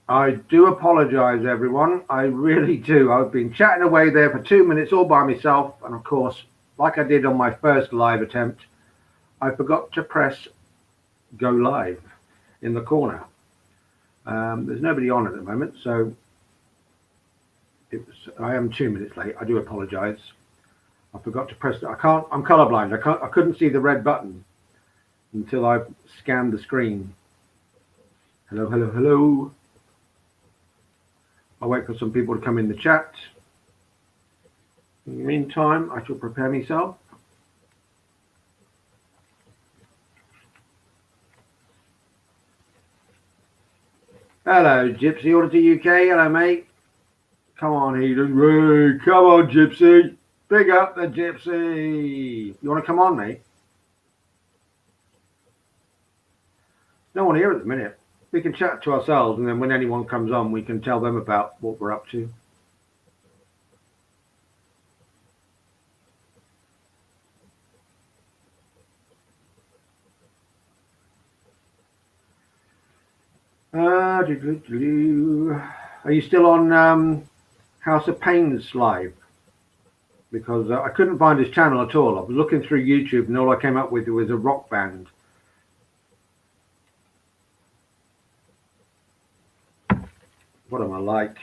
I do apologise, everyone. I really do. I've been chatting away there for 2 minutes all by myself, and of course, like I did on my first live attempt, I forgot to press go live in the corner. There's nobody on at the moment, so I am 2 minutes late. I do apologise. I forgot to press. I can't. I'm colorblind. I couldn't see the red button until I scanned the screen. Hello, hello, hello. I'll wait for some people to come in the chat. In the meantime, I shall prepare myself. Hello, Gypsy Auditor UK. Hello, mate. Come on, Eden. Ray, come on, Gypsy. Big up the Gypsy. You want to come on, mate? No one here at the minute. We can chat to ourselves, and then when anyone comes on, we can tell them about what we're up to. Are you still on House of Pains live? Because I couldn't find his channel at all. I was looking through YouTube, and all I came up with was a rock band. What am I like?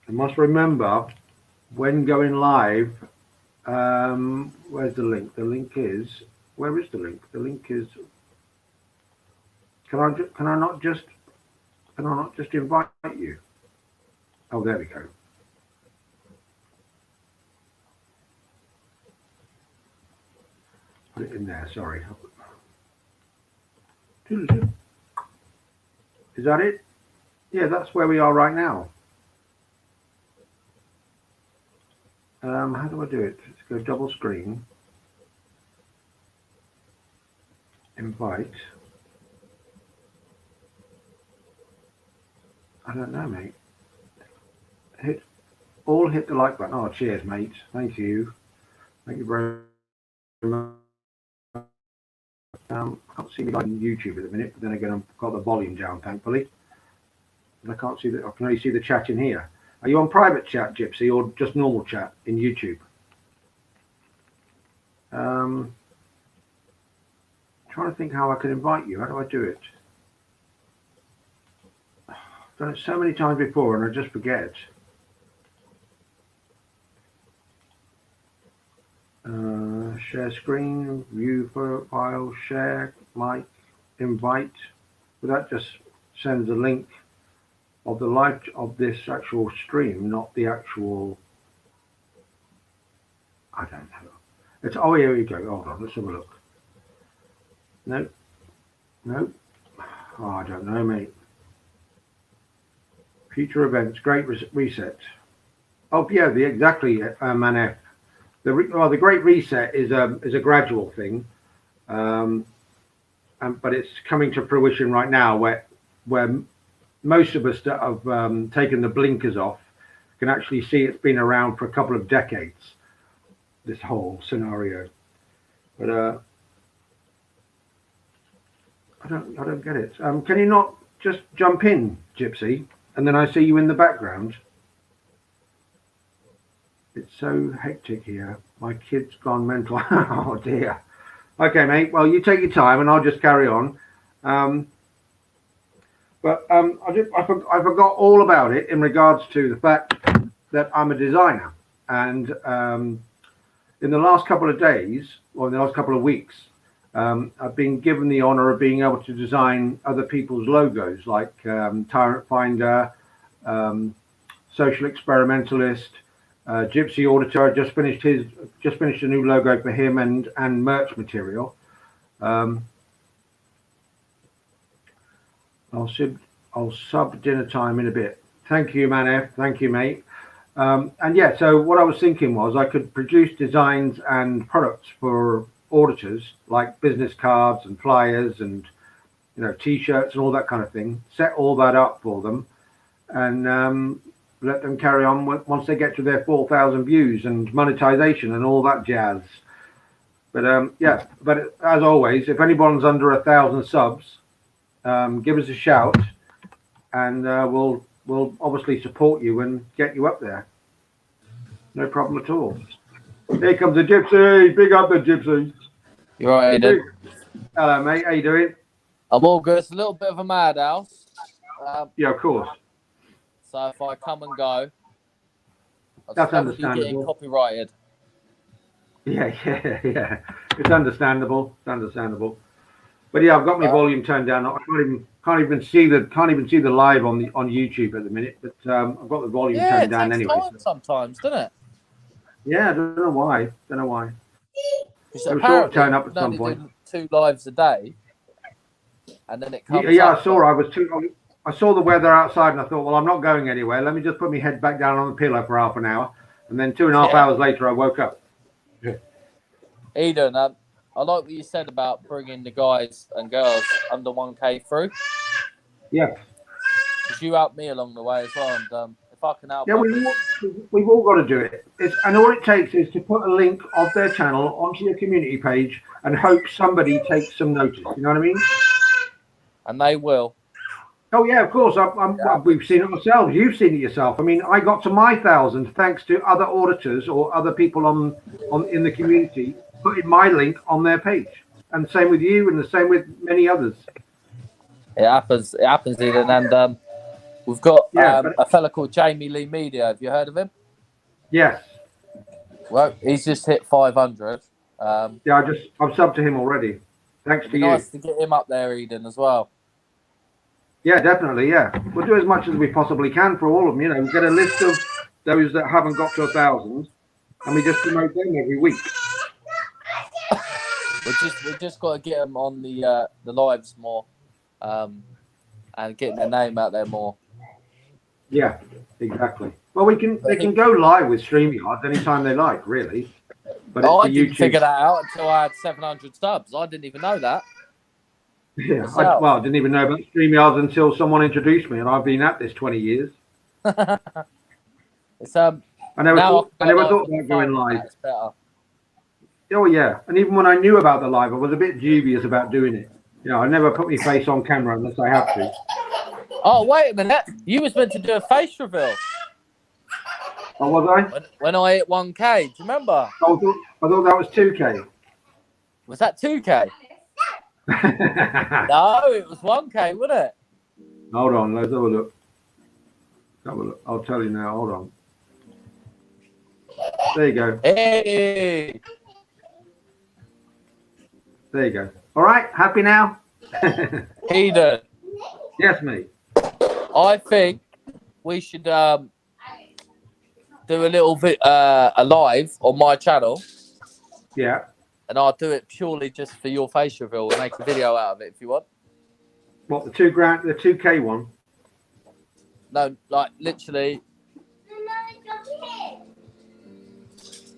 I must remember when going live. Where's the link? The link is. Where is the link? The link is. Can I not just invite you? Oh, there we go. Put it in there. Sorry. Is that it? Yeah, that's where we are right now. How do I do it? Let's go double screen. Invite. I don't know, mate. Hit the like button. Oh, cheers, mate. Thank you. Thank you very much. I can't see the guy on YouTube at the minute, but then again, I've got the volume down, thankfully. I can't see that. I can only see the chat in here. Are you on private chat, Gypsy, or just normal chat in YouTube? Trying to think how I can invite you. How do I do it? I've done it so many times before, and I just forget. Share screen, view file, share, mic, invite. But that just sends a link of the live of this actual stream, not the actual. I don't know. It's here we go. Hold on, let's have a look. Nope. Oh, I don't know, mate. Future events, great reset. Oh yeah, exactly, Manef. The Great Reset is a gradual thing, but it's coming to fruition right now, where most of us that have taken the blinkers off can actually see it's been around for a couple of decades. This whole scenario, but I don't get it. Can you not just jump in, Gypsy, and then I see you in the background? It's so hectic here. My kid's gone mental. Oh dear. Okay, mate. Well, you take your time, and I'll just carry on. I forgot all about it in regards to the fact that I'm a designer, and in the last couple of days, or in the last couple of weeks, I've been given the honor of being able to design other people's logos, like Tyrant Finder, Social Experimentalist. Gypsy Auditor just finished a new logo for him and merch material. I'll sub dinner time in a bit. Thank you, Manef. Thank you, mate. And yeah, so what I was thinking was I could produce designs and products for auditors, like business cards and flyers and T-shirts and all that kind of thing. Set all that up for them, and let them carry on once they get to their 4,000 views and monetization and all that jazz. But yeah, but as always, if anyone's under 1,000 subs, give us a shout, and we'll obviously support you and get you up there. No problem at all. Here comes the Gypsy. Big up the Gypsy. You're right, Aidan. Hello, mate. How you doing? I'm all good. It's a little bit of a madhouse. Yeah, of course. So if I come and go, That's I'll be getting understandable. copyrighted. Yeah. It's understandable. It's understandable. But yeah, I've got my volume turned down. I can't even see the live on YouTube at the minute. But I've got the volume turned down anyway. Yeah, it takes time sometimes, doesn't it? Yeah, I don't know why. I'm sure it'll turn up at some point. 2 lives a day, and then it comes. Yeah, up. I saw the weather outside, and I thought, well, I'm not going anywhere. Let me just put my head back down on the pillow for half an hour, and then 2.5 hours later, I woke up. Eden, I like what you said about bringing the guys and girls under 1K through. Yeah. Because you helped me along the way as well, and if I can help. Yeah, we've all got to do it. And all it takes is to put a link of their channel onto your community page and hope somebody takes some notice. You know what I mean? And they will. Oh yeah, of course. We've seen it ourselves. You've seen it yourself. I mean, I got to my 1,000 thanks to other auditors or other people in the community putting my link on their page. And same with you, and the same with many others. It happens, Eden. And we've got a fella called Jamie Lee Media. Have you heard of him? Yes. Well, he's just hit 500. Yeah, I've subbed to him already. Thanks to you. Nice to get him up there, Eden, as well. Yeah, definitely. Yeah, we'll do as much as we possibly can for all of them. You know, we get a list of those that haven't got to 1,000, and we just promote them every week. We just got to get them on the lives more, and get their name out there more. Yeah, exactly. Well, they can go live with StreamYard anytime they like, really. But I didn't figure that out until I had 700 subs. I didn't even know that. Yeah, I didn't even know about StreamYard until someone introduced me, and I've been at this 20 years. It's I never thought about going live. It's better. Oh yeah, and even when I knew about the live, I was a bit dubious about doing it. You know, I never put my face on camera unless I have to. Oh wait a minute! You was meant to do a face reveal. Oh, was I? When I hit 1K, do you remember? I thought that was 2K. Was that 2K? No, it was 1K, wasn't it? Hold on, let's have a look. I'll tell you now. Hold on. There you go. Hey. There you go. All right, happy now? Eden. Yes, mate. I think we should do a little bit a live on my channel. Yeah. And I'll do it purely just for your face reveal and make a video out of it if you want. What, the 2K one? No, like literally.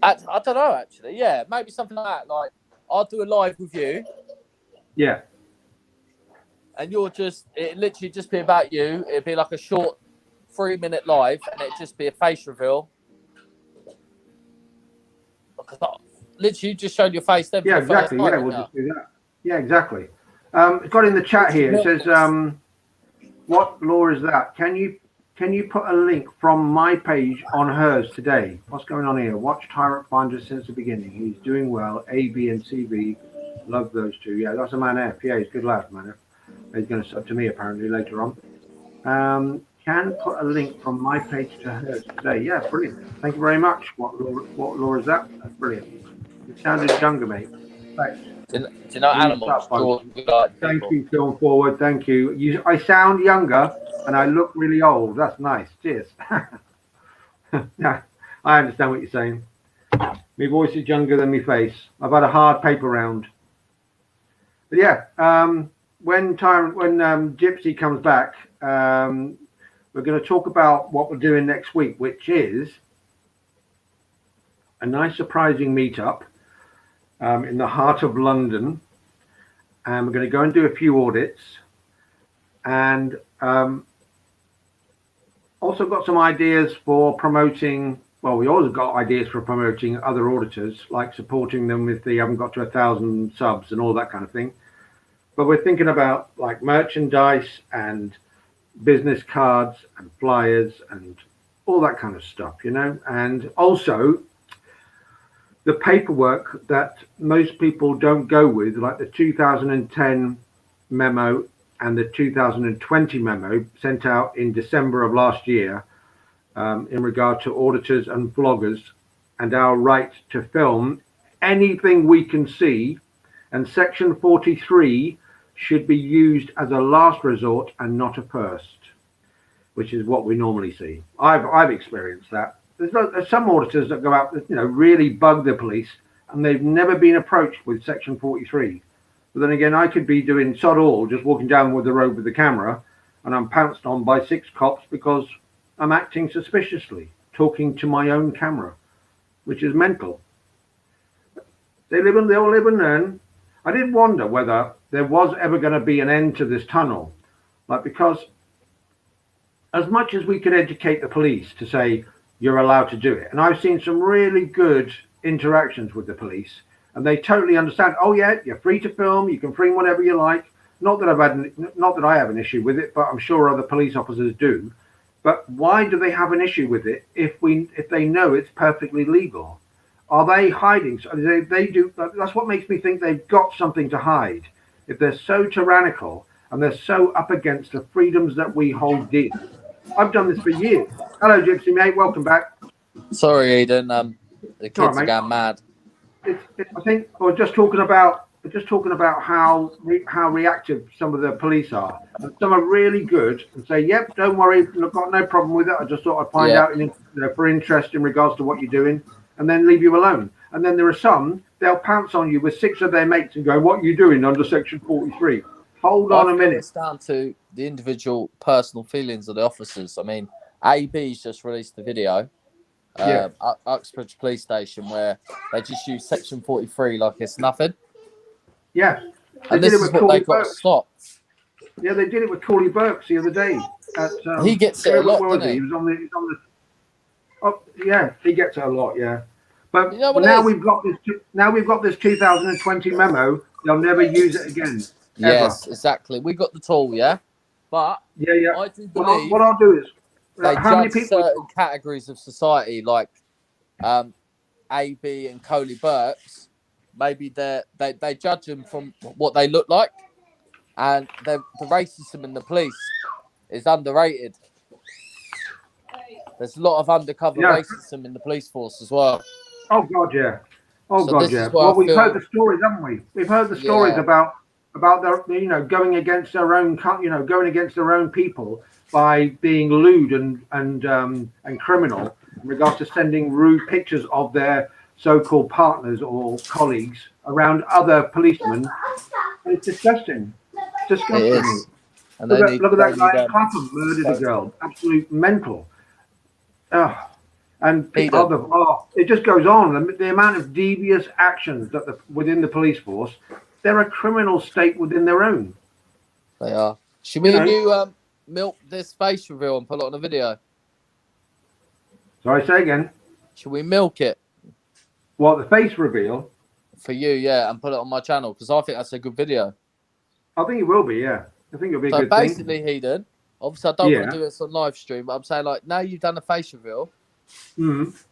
I don't know actually. Yeah, maybe something like that. Like I'll do a live with you. Yeah. And it'd literally just be about you. It'd be like a short 3-minute live, and it'd just be a face reveal. Literally, just showed your face. Then yeah, exactly. Yeah, we'll just do that. Yeah, exactly. It's got in the chat here. It says, "What law is that? Can you put a link from my page on hers today? What's going on here? Watch Tyrant Finder since the beginning. He's doing well. A, B, and CV. Love those two. Yeah, that's a man F. Yeah, he's a good lad, man F. He's going to sub to me apparently later on. Can put a link from my page to hers today. Yeah, brilliant. Thank you very much. What law is that? That's brilliant. You sounded younger, mate. Thanks. Do you know animals? Thank you, Phil Forward. Thank you. I sound younger and I look really old. That's nice. Cheers. Yeah, I understand what you're saying. My voice is younger than my face. I've had a hard paper round. But yeah, when Gypsy comes back, we're going to talk about what we're doing next week, which is a nice surprising meetup in the heart of London. And we're going to go and do a few audits. And also got some ideas for promoting. Well, we always got ideas for promoting other auditors, like supporting them if they haven't got to 1,000 subs and all that kind of thing. but we're thinking about like merchandise and business cards and flyers and all that kind of stuff, you know, and also the paperwork that most people don't go with, like the 2010 memo and the 2020 memo sent out in December of last year, in regard to auditors and vloggers and our right to film anything we can see. And section 43 should be used as a last resort and not a first, which is what we normally see. I've experienced that. There's some auditors that go out, you know, really bug the police, and they've never been approached with section 43. But then again, I could be doing sod all, just walking down with the road with the camera, and I'm pounced on by 6 cops because I'm acting suspiciously, talking to my own camera, which is mental. They all live and learn. I did wonder whether there was ever going to be an end to this tunnel, like, because as much as we could educate the police to say you're allowed to do it, and I've seen some really good interactions with the police, and they totally understand. Oh yeah, you're free to film. You can film whatever you like. Not that I have an issue with it, but I'm sure other police officers do. But why do they have an issue with it if they know it's perfectly legal? Are they hiding? So they do. That's what makes me think they've got something to hide. If they're so tyrannical and they're so up against the freedoms that we hold dear. I've done this for years. Hello, Gypsy mate. Welcome back. Sorry, Eden. The kids are going mad. I think I was just talking about how reactive some of the police are. And some are really good and say, "Yep, don't worry, I've got no problem with it. I just thought I'd find out for interest in regards to what you're doing," and then leave you alone. And then there are some, they'll pounce on you with 6 of their mates and go, "What are you doing under section 43?" Hold on a minute. It's down to the individual personal feelings of the officers. I mean, AB's just released the video. Uxbridge Police Station, where they just use section 43 like it's nothing. Yeah, and this is what they've got to stop. Yeah, they did it with Corley Burks the other day. He gets it a lot, doesn't he? He was on the. Oh yeah, he gets it a lot. Yeah, but you know now we've got this. Now we've got this 2020 memo. They'll never use it again. Yes, exactly. We got the tool, yeah. But I do believe what I'll do is they judge certain categories of society, like AB and Coley Burks. Maybe they judge them from what they look like, and the racism in the police is underrated. There's a lot of undercover racism in the police force as well. Oh God, yeah. Oh God, yeah. Well, we've heard the stories, haven't we? We've heard the stories about their, you know, going against their own, you know, going against their own people by being lewd and criminal in regards to sending rude pictures of their so-called partners or colleagues around other policemen. It's disgusting. It's disgusting. It is. And look at that guy in Clapham murdered a girl. Absolute mental. And it just goes on. The amount of devious actions that within the police force, they're a criminal state within their own. They are. Should we milk this face reveal and put it on a video? Sorry, say again. Should we milk it? What, the face reveal? For you, yeah, and put it on my channel, because I think that's a good video. I think it will be, yeah. I think it'll be a good thing. So basically, Hedon, obviously I don't want to do this on live stream, but I'm saying, like, now you've done a face reveal,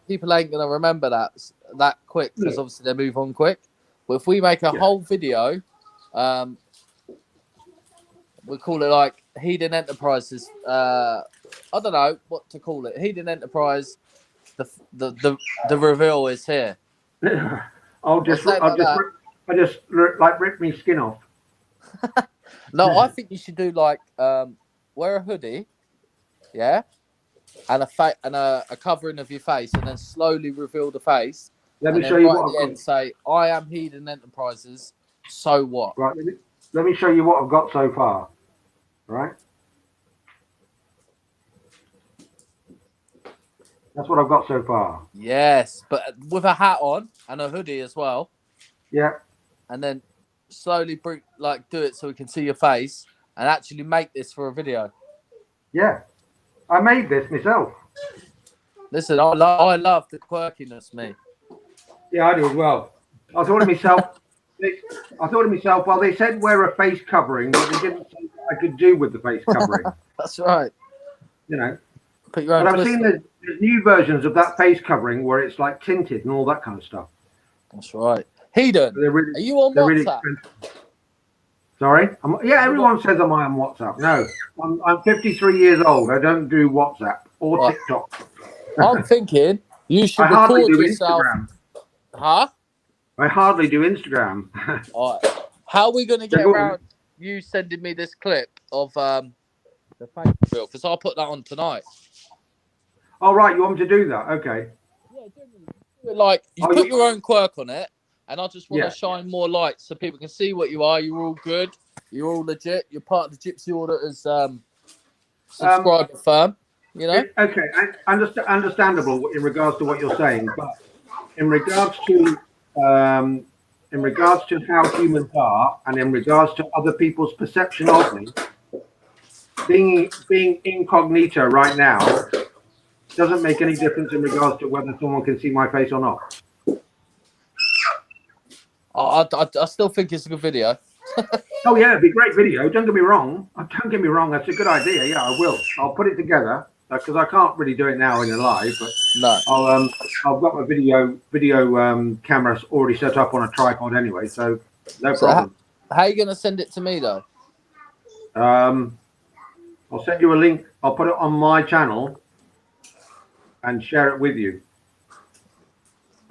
people ain't going to remember that quick, because obviously they move on quick. But if we make a whole video, we call it like Hedon Enterprises. I don't know what to call it. Hedon Enterprise. The reveal is here. I'll just rip me skin off. No, I think you should do like wear a hoodie, yeah, and a covering of your face, and then slowly reveal the face. Let me show you what I've got. Say, I am Hedon Enterprises. So what? Right. Let me show you what I've got so far. Right. That's what I've got so far. Yes, but with a hat on and a hoodie as well. Yeah. And then slowly do it so we can see your face and actually make this for a video. Yeah. I made this myself. Listen, I love the quirkiness, me. Yeah, I do as well. I thought to myself, I thought to myself, well, they said wear a face covering, but they didn't say what I could do with the face covering. That's right. You know. Put your own But I've seen there's new versions of that face covering where it's like tinted and all that kind of stuff. That's right. Hedon, really, are you on WhatsApp? Really Sorry? Yeah, everyone says I'm on WhatsApp. No, I'm 53 years old. I don't do WhatsApp or TikTok. I'm thinking you should record yourself. Instagram. Huh? I hardly do Instagram. All right. How are we going to get around you sending me this clip of the face reveal? Because I'll put that on tonight. Oh, right. You want me to do that? Okay. Yeah, do it like you put your own quirk on it. And I just want to shine more light so people can see what you are. You're all good. You're all legit. You're part of the Gypsy Auditors subscriber firm. You know? Okay. Understandable in regards to what you're saying. But in regards to how humans are and in regards to other people's perception of me, being incognito right now doesn't make any difference in regards to whether someone can see my face or not. I still think it's a good video. Oh yeah, it'd be a great video. Don't get me wrong. That's a good idea. Yeah, I will. I'll put it together because I can't really do it now in a live. But no, I've got my video cameras already set up on a tripod anyway, so no problem. How are you gonna send it to me though? I'll send you a link. I'll put it on my channel and share it with you.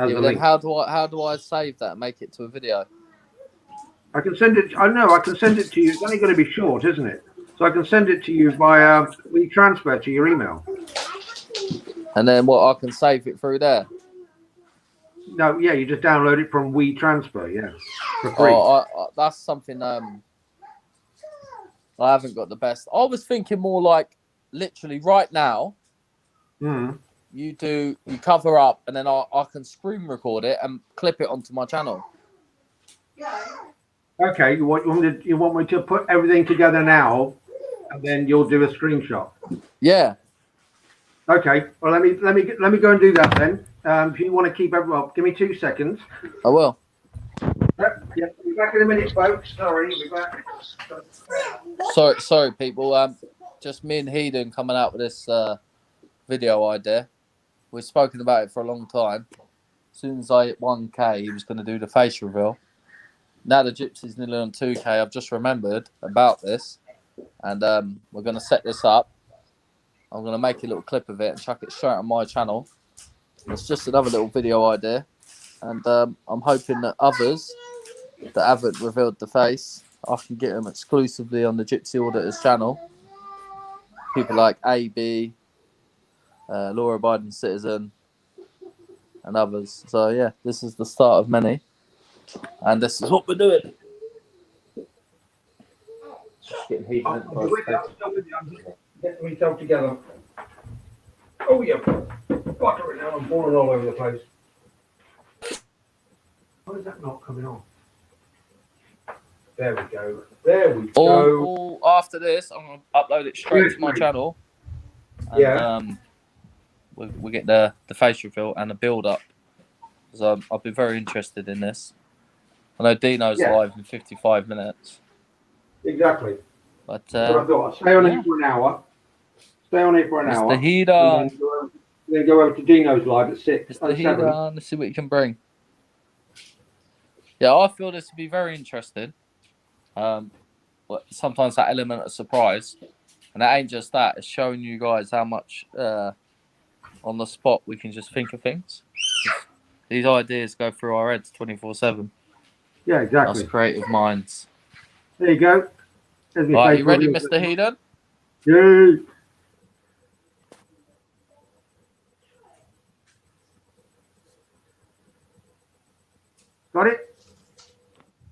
Yeah, then how do I save that and make it to a video? I can send it. I know I can send it to you. It's only going to be short, isn't it? So I can send it to you via WeTransfer to your email. And then what? I can save it through there. No, yeah, you just download it from WeTransfer, yeah, for free. That's something. I haven't got the best. I was thinking more like literally right now. You cover up, and then I can screen record it and clip it onto my channel. Okay, you want me to put everything together now, and then you'll do a screenshot. Yeah. Okay. Well, let me go and do that then. If you want to keep everyone, give me 2 seconds. I will. Yeah, we'll be back in a minute, folks. Sorry, we'll be back. Sorry, people. Just me and Hedon coming out with this video idea. We've spoken about it for a long time. As soon as I hit 1K, he was going to do the face reveal. Now the Gypsy's nearly on 2K. I've just remembered about this, and we're going to set this up. I'm going to make a little clip of it and chuck it straight on my channel. It's just another little video idea, and I'm hoping that others that haven't revealed the face, I can get them exclusively on the Gypsy Auditors channel. People like AB, Laura Biden Citizen, and others. So yeah, this is the start of many, and this is what we're doing. Getting myself together. Oh yeah, butter it now. I'm falling all over the place. Why is that not coming on? There we go. There we go. After this, I'm going to upload it straight to my channel. And, yeah. We get the face reveal and the build up. Because I'll be very interested in this. I know Dino's live in 55 minutes. Exactly. But I thought, stay on it for an hour. Stay on it for an hour. The heat on. Then go over to Dino's live at 6. It's the heat on. Let's see what you can bring. Yeah, I feel this would be very interesting. But sometimes that element of surprise, and it ain't just that. It's showing you guys how much on the spot we can just think of things. These ideas go through our heads 24/7. Yeah, exactly. Us creative minds. There you go. Right, you ready, Mr. Hedon? Yeah. Got it?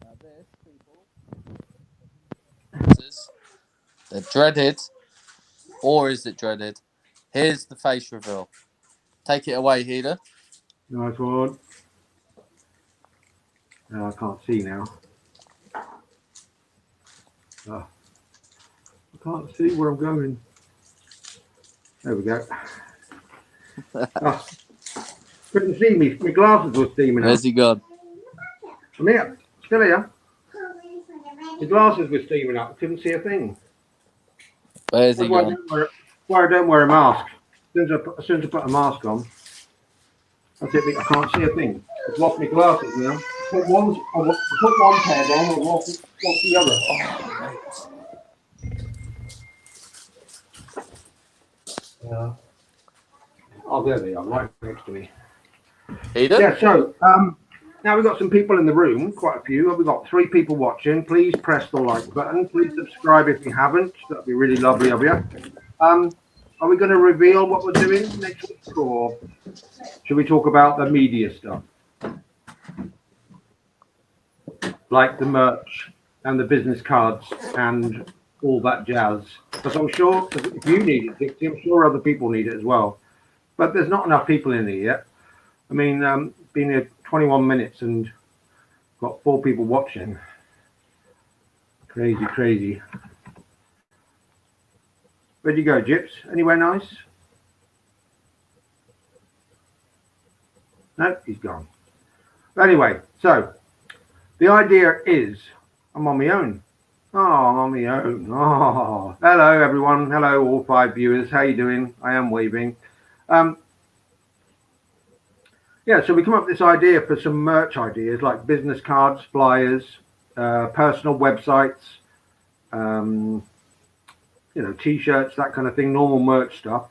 Now this, people. They're dreaded. Or is it dreaded? Here's the face reveal. Take it away, Hedon. Nice one. No, I can't see now. Oh. I can't see where I'm going. There we go. Couldn't see me. My glasses were steaming. Where's he gone? I'm here. Still here. The glasses were steaming up. Couldn't see a thing. Where's he gone? Why I don't wear a mask. As soon as I put a mask on, that's it. I can't see a thing. I've lost my glasses now. Put one pair down. I've lost the other. Yeah. Oh, there they are, right next to me. Eden? Yeah. So now we've got some people in the room. Quite a few. We've got 3 people watching. Please press the like button. Please subscribe if you haven't. That'd be really lovely of you. Are we going to reveal what we're doing next week, or should we talk about the media stuff? Like the merch and the business cards and all that jazz. Because I'm sure if you need it, Gypsy, I'm sure other people need it as well. But there's not enough people in here yet. I mean, been here 21 minutes and got 4 people watching. Crazy, crazy. Where'd you go, Gyps? Anywhere nice? No, he's gone. Anyway, so the idea is I'm on my own. Oh, I'm on my own. Oh, hello everyone. Hello all 5 viewers. How you doing? I am waving. Yeah, so we come up with this idea for some merch ideas like business cards, flyers, personal websites, T-shirts, that kind of thing, normal merch stuff.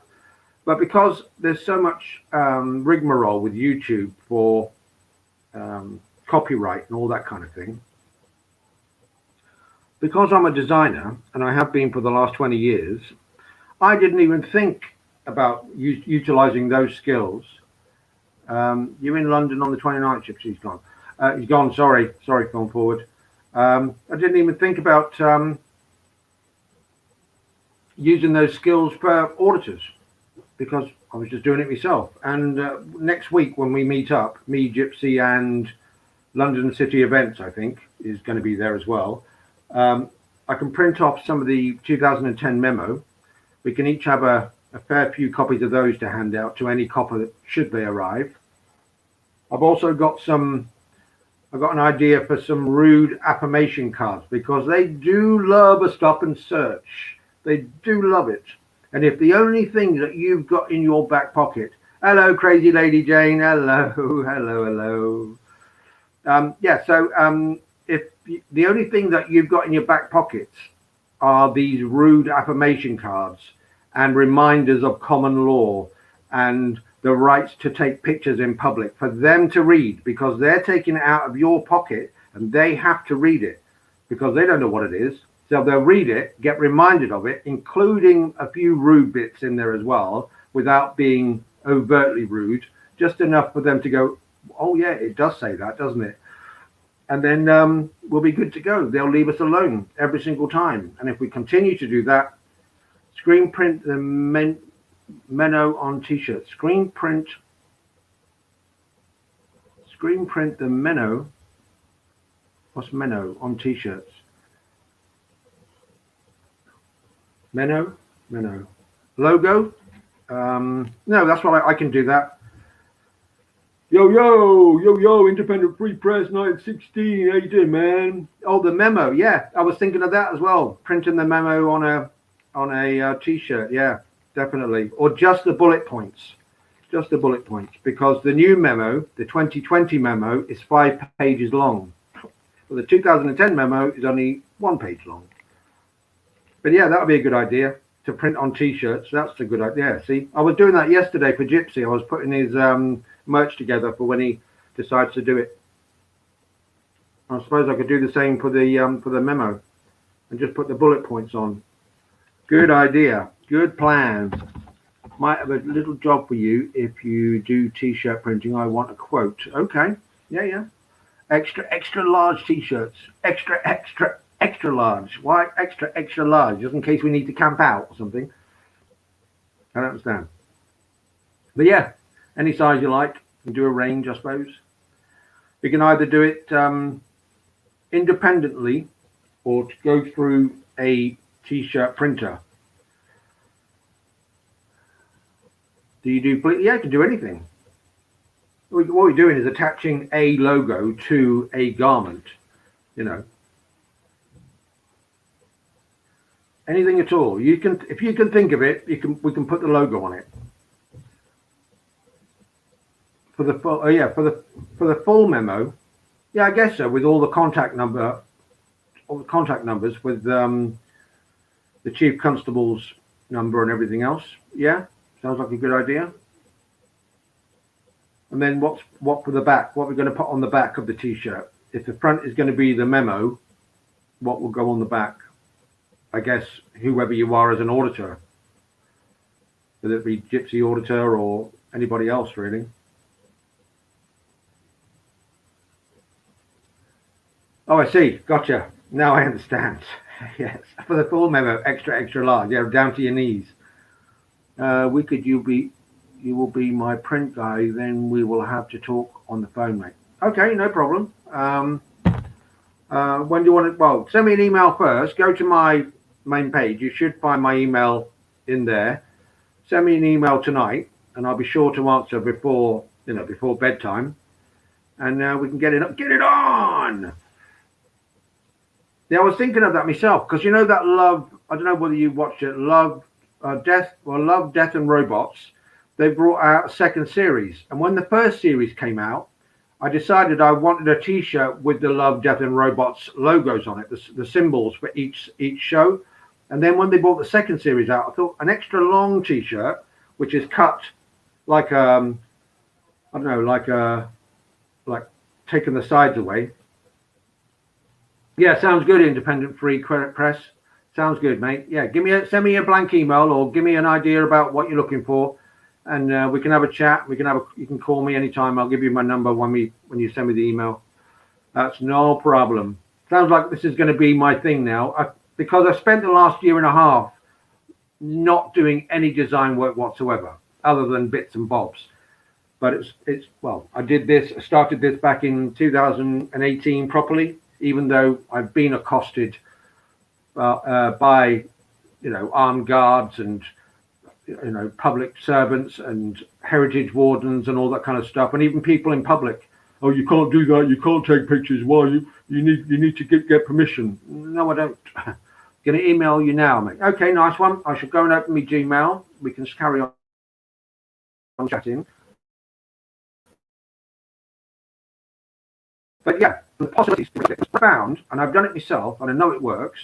But because there's so much rigmarole with YouTube for copyright and all that kind of thing, because I'm a designer and I have been for the last 20 years, I didn't even think about utilizing those skills. You're in London on the 29th, Gypsy. He's gone. He's gone. Sorry, going forward. I didn't even think about using those skills for auditors because I was just doing it myself. And next week when we meet up, me, Gypsy, and London City Events, I think, is going to be there as well. I can print off some of the 2010 memo. We can each have a fair few copies of those to hand out to any copper should they arrive. I've also got I've got an idea for some rude affirmation cards because they do love a stop and search. They do love it. And if the only thing that you've got in your back pocket, hello, crazy lady Jane, hello. If the only thing that you've got in your back pockets are these rude affirmation cards and reminders of common law and the rights to take pictures in public for them to read because they're taking it out of your pocket and they have to read it because they don't know what it is. So they'll read it, get reminded of it, including a few rude bits in there as well, without being overtly rude, just enough for them to go, oh yeah, it does say that, doesn't it? And then we'll be good to go. They'll leave us alone every single time. And if we continue to do that, screen print the memo on T-shirts. Screen print the memo. What's memo on T-shirts? Meno logo. No, that's what I can do that. Yo, independent free press 916. How you doing, man? Oh, the memo. Yeah, I was thinking of that as well. Printing the memo on a T-shirt. Yeah, definitely. Or just the bullet points. Just the bullet points, because the new memo, the 2020 memo, is 5 pages long. But the 2010 memo is only 1 page long. But yeah, that would be a good idea to print on T-shirts. That's a good idea. See, I was doing that yesterday for Gypsy. I was putting his merch together for when he decides to do it. I suppose I could do the same for the memo and just put the bullet points on. Good idea. Good plan. Might have a little job for you if you do T-shirt printing. I want a quote. Okay. Yeah. Extra large T-shirts. Extra large. Why extra large? Just in case we need to camp out or something. I don't understand. But yeah, any size you like. You can do a range, I suppose. You can either do it independently or to go through a T-shirt printer. Do you do? Yeah, you can do anything. What we're doing is attaching a logo to a garment. you know, anything at all. You can, if you can think of it, we can put the logo on it. For the full, oh yeah, for the full memo, yeah, I guess so. With all the contact numbers with the chief constable's number and everything else. Yeah, sounds like a good idea. And then what for the back? What we're going to put on the back of the T-shirt? If the front is going to be the memo, what will go on the back? I guess whoever you are as an auditor, whether it be Gypsy auditor or anybody else, really. Oh, I see. Gotcha. Now I understand. Yes, for the full memo, extra large. Yeah, down to your knees. You will be my print guy. Then we will have to talk on the phone, mate. Okay, no problem. When do you want it? Well, send me an email first. Go to my main page. You should find my email in there. Send me an email tonight, and I'll be sure to answer before bedtime, and we can get it up. Get it on. Yeah, I was thinking of that myself, because you know that Love, I don't know whether you watched it, Love, Death, and Robots. They brought out a second series. And when the first series came out, I decided I wanted a T-shirt with the Love, Death and Robots logos on it, the symbols for each show. And then when they brought the second series out, I thought an extra long T-shirt, which is cut like, I don't know, like taking the sides away. Yeah, sounds good. Independent free credit press. Sounds good, mate. Yeah, send me a blank email or give me an idea about what you're looking for, and we can have a chat. You can call me anytime. I'll give you my number when you send me the email. That's no problem. Sounds like this is going to be my thing now, because I spent the last year and a half not doing any design work whatsoever, other than bits and bobs. But well, I started this back in 2018 properly. Even though I've been accosted by, armed guards and, public servants and heritage wardens and all that kind of stuff, and even people in public. Oh, you can't do that. You can't take pictures. Why? You need to get permission. No, I don't. Going to email you now, mate. Okay, nice one. I should go and open my Gmail. We can just carry on chatting. But yeah, the possibilities found, and I've done it myself, and I know it works,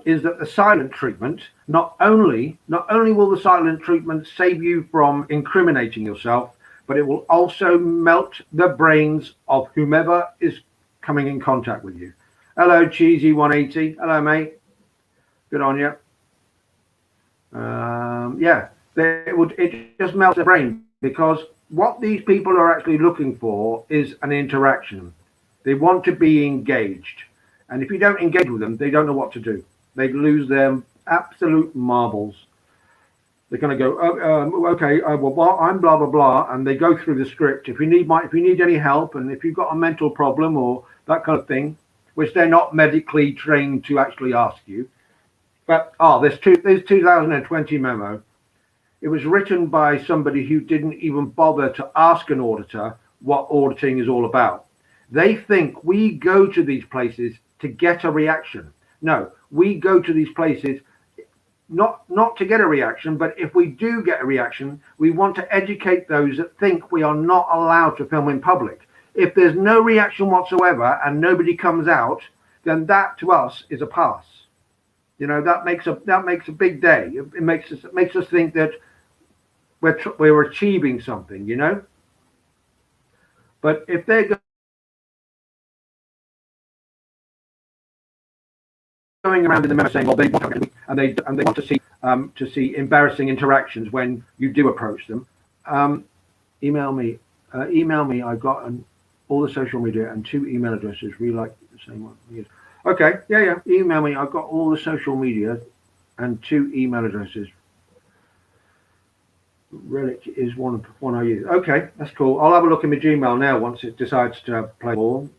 is that the silent treatment, not only will the silent treatment save you from incriminating yourself, but it will also melt the brains of whomever is coming in contact with you. Hello, Cheesy 180. Hello, mate. Good on you. Yeah, it just melts the brain, because what these people are actually looking for is an interaction. They want to be engaged. And if you don't engage with them, they don't know what to do. They lose their absolute marbles. They're going to go, okay, well, I'm blah, blah, blah. And they go through the script. If you need any help, and if you've got a mental problem or that kind of thing, which they're not medically trained to actually ask you. But, this 2020 memo. It was written by somebody who didn't even bother to ask an auditor what auditing is all about. They think we go to these places to get a reaction. No, we go to these places not to get a reaction, but if we do get a reaction, we want to educate those that think we are not allowed to film in public. If there's no reaction whatsoever and nobody comes out, then that to us is a pass. That makes a big day. It makes us think that we're achieving something, But if they're going around in the memo saying, well, they want to, and they want to see embarrassing interactions when you do approach them, email me. I've got all the social media and 2 email addresses. Really like the same one. Okay, yeah. Email me. I've got all the social media and 2 email addresses. Relic is one I use. Okay, that's cool. I'll have a look in my Gmail now once it decides to play ball.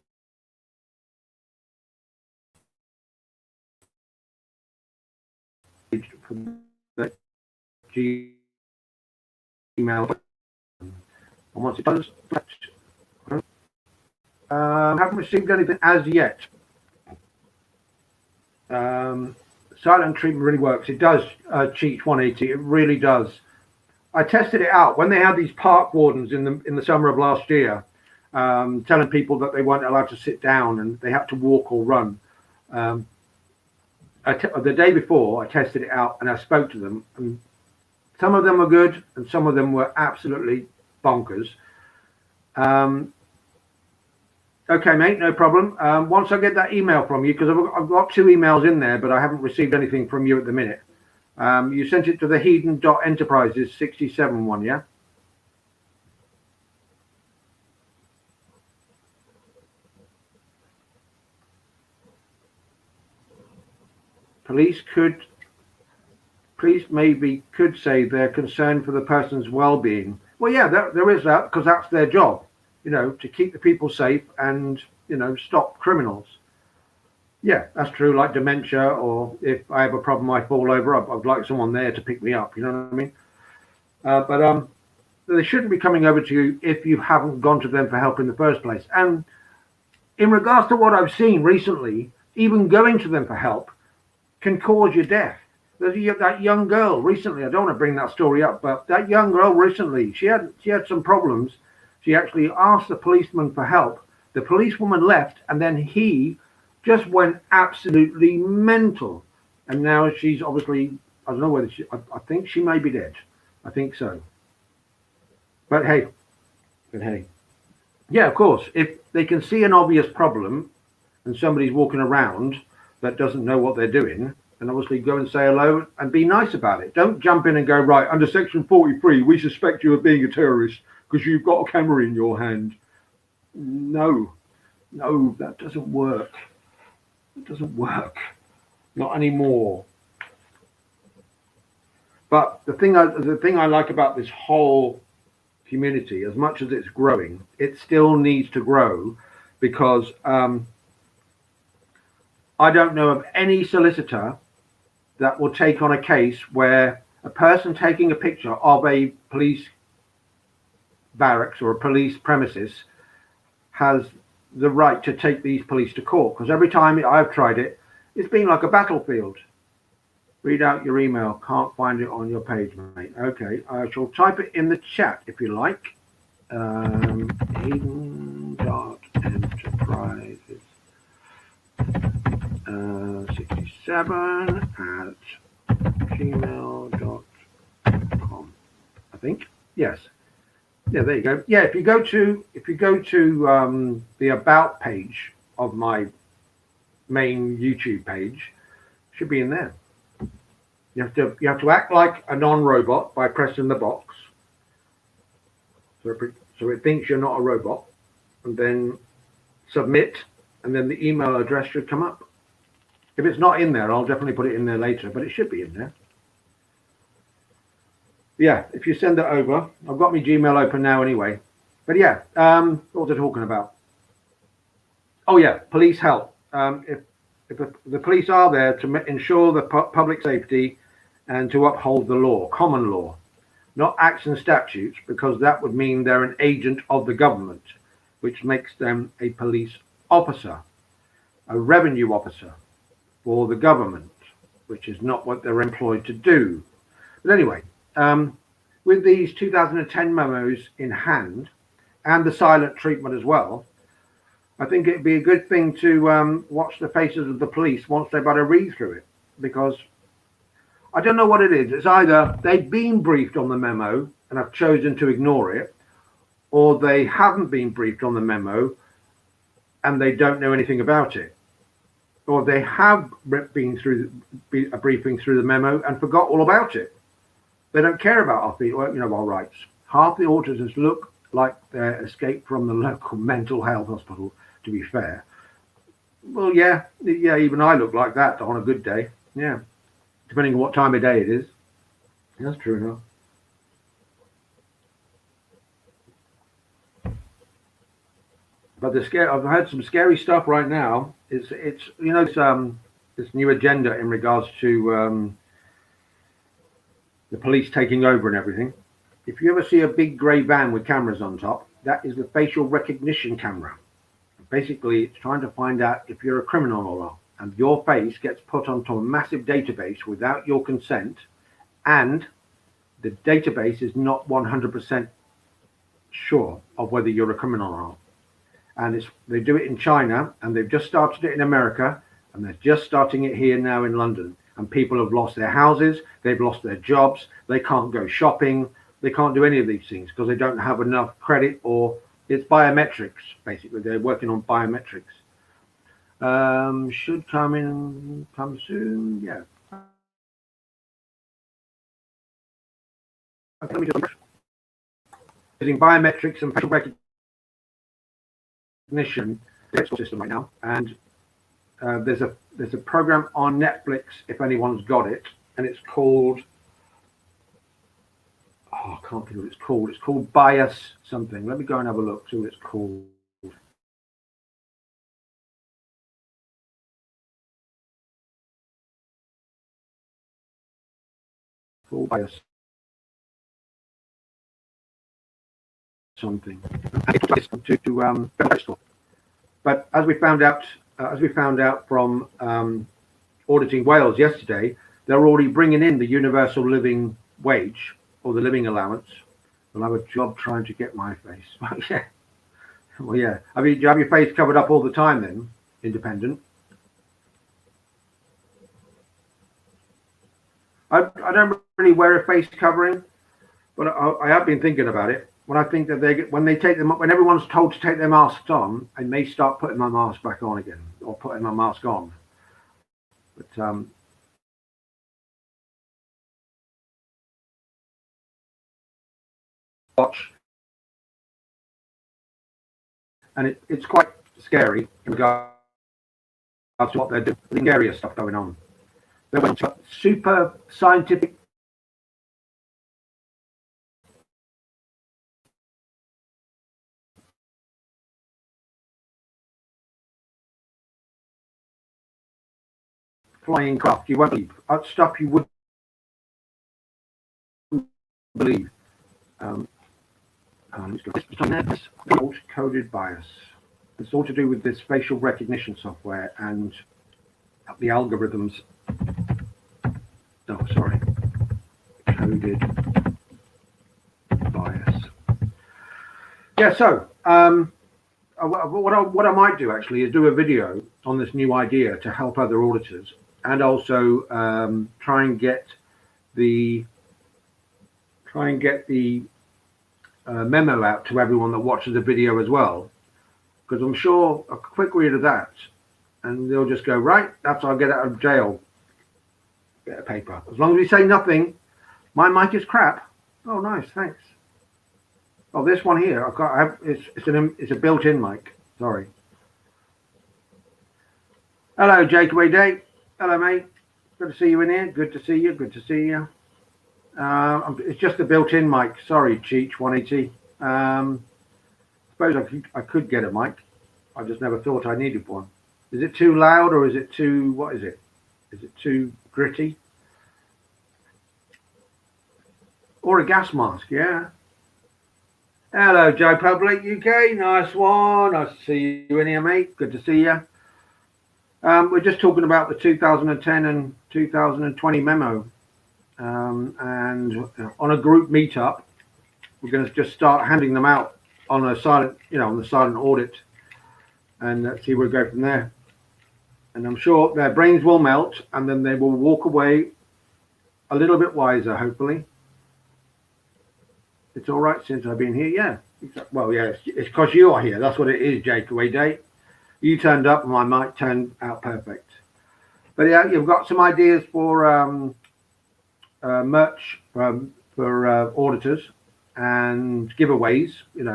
The Gmail, and once it does, Haven't received anything as yet. Silent treatment really works. It does, Cheat 180. It really does. I tested it out when they had these park wardens in the summer of last year, telling people that they weren't allowed to sit down and they had to walk or run. The day before, I tested it out and I spoke to them, and some of them were good and some of them were absolutely bonkers. Okay, mate, no problem. Once I get that email from you, because I've got 2 emails in there, but I haven't received anything from you at the minute. You sent it to the Hedon.enterprises 67 one, yeah? Police maybe could say they're concerned for the person's well-being. Well, yeah, there is that, because that's their job, you know, to keep the people safe and, you know, stop criminals. Yeah, that's true. Like dementia, or if I have a problem, I fall over, I'd like someone there to pick me up. You know what I mean? But they shouldn't be coming over to you if you haven't gone to them for help in the first place. And in regards to what I've seen recently, even going to them for help can cause your death. There's that young girl recently. I don't want to bring that story up, but that young girl recently, she had some problems. She actually asked the policeman for help. The policewoman left, and then he just went absolutely mental. And now she's obviously, I don't know whether I think she may be dead. I think so. But hey, yeah, of course, if they can see an obvious problem and somebody's walking around that doesn't know what they're doing, then obviously go and say hello and be nice about it. Don't jump in and go, right, under section 43, we suspect you of being a terrorist because you've got a camera in your hand. No, that doesn't work. It doesn't work. Not anymore. But the thing I like about this whole community, as much as it's growing, it still needs to grow, because I don't know of any solicitor that will take on a case where a person taking a picture of a police barracks or a police premises has the right to take these police to court, because every time I've tried it, it's been like a battlefield. Read out your email. Can't find it on your page, mate. Okay, I shall type it in the chat if you like. Hedon.enterprises 67@gmail.com. I think. Yes. Yeah, there you go. Yeah, if you go to the about page of my main YouTube page, it should be in there. You have to act like a non-robot by pressing the box, so it thinks you're not a robot, and then submit, and then the email address should come up. If it's not in there, I'll definitely put it in there later, but it should be in there. Yeah, if you send it over, I've got my Gmail open now anyway. But yeah, what was I talking about? Oh yeah, police help. If the police are there to ensure the public safety and to uphold the law, common law, not acts and statutes, because that would mean they're an agent of the government, which makes them a police officer, a revenue officer for the government, which is not what they're employed to do. But anyway, with these 2010 memos in hand and the silent treatment as well, I think it'd be a good thing to watch the faces of the police once they've had a read through it, because I don't know what it is. It's either they've been briefed on the memo and have chosen to ignore it, or they haven't been briefed on the memo and they don't know anything about it, or they have been through a briefing through the memo and forgot all about it. They don't care about our rights. Half the auditors look like they're escaped from the local mental health hospital, to be fair. Well, yeah, even I look like that on a good day. Yeah, depending on what time of day it is. That's true enough. But I've had some scary stuff right now. It's this new agenda in regards to the police taking over and everything. If you ever see a big grey van with cameras on top, that is the facial recognition camera. basically it's trying to find out if you're a criminal or not. And your face gets put onto a massive database without your consent, and the database is not 100% sure of whether you're a criminal or not. And they do it in China, and they've just started it in America, and they're just starting it here now in London. And people have lost their houses, they've lost their jobs, they can't go shopping, they can't do any of these things because they don't have enough credit, or it's biometrics, basically. They're working on biometrics. Should come soon, yeah. Using biometrics and facial recognition system right now, and there's a program on Netflix if anyone's got it, and it's called, I can't think of what it's called. It's called Bias something. Let me go and have a look, see what it's called. Called Bias something. But as we found out from auditing Wales yesterday, they're already bringing in the universal living wage, or the living allowance. I'll have a job trying to get my face. Yeah. Well, yeah. I mean, do you have your face covered up all the time then, independent? I don't really wear a face covering, but I have been thinking about it. When I think that when everyone's told to take their masks on, I may start putting my mask back on again, or putting my mask on. But watch, and it's quite scary in regards to what they're doing. The scarier stuff going on. They're super scientific. Flying craft, you won't believe stuff you wouldn't believe. Coded bias. It's all to do with this facial recognition software and the algorithms. Oh, sorry. Coded bias. Yeah. So, what I might do actually is do a video on this new idea to help other auditors. And also try and get the memo out to everyone that watches the video as well, because I'm sure a quick read of that, and they'll just go, right, that's how I get out of jail. Bit of paper. As long as we say nothing. My mic is crap. Oh, nice, thanks. Oh, this one here, it's a built-in mic. Sorry. Hello, Jakeaway Day. Hello, mate. Good to see you in here. Good to see you. Good to see you. It's just a built-in mic. Sorry, Cheech 180. Suppose I could get a mic. I just never thought I needed one. Is it too loud, or is it too, what is it? Is it too gritty? Or a gas mask, yeah. Hello, Joe Public UK. Nice one. Nice to see you in here, mate. Good to see you. We're just talking about the 2010 and 2020 memo, and on a group meetup, we're going to just start handing them out on a silent, on the silent audit, and let's see where we go from there. And I'm sure their brains will melt, and then they will walk away a little bit wiser, hopefully. It's all right since I've been here, yeah. Well, yeah, it's because you are here. That's what it is, Jake Away Day. You turned up and my mic turned out perfect. But yeah, you've got some ideas for merch for auditors and giveaways,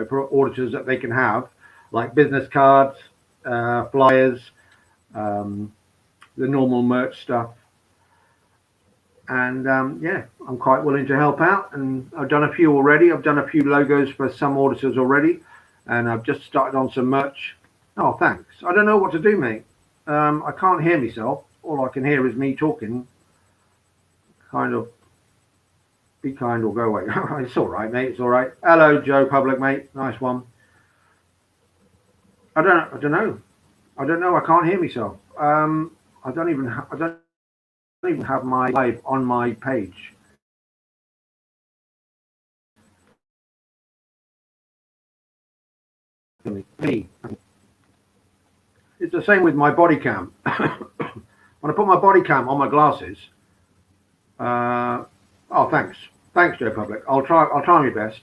for auditors that they can have, like business cards, flyers, the normal merch stuff. And yeah, I'm quite willing to help out, and I've done a few already. I've done a few logos for some auditors already, and I've just started on some merch. Oh, thanks. I don't know what to do, mate. I can't hear myself. All I can hear is me talking. Kind of. Be kind or go away. It's all right, mate. It's all right. Hello, Joe Public, mate. Nice one. I don't know. I don't know. I can't hear myself. I don't even have my live on my page. Me. It's the same with my body cam. When I put my body cam on my glasses, oh, thanks, Joe Public. I'll try my best.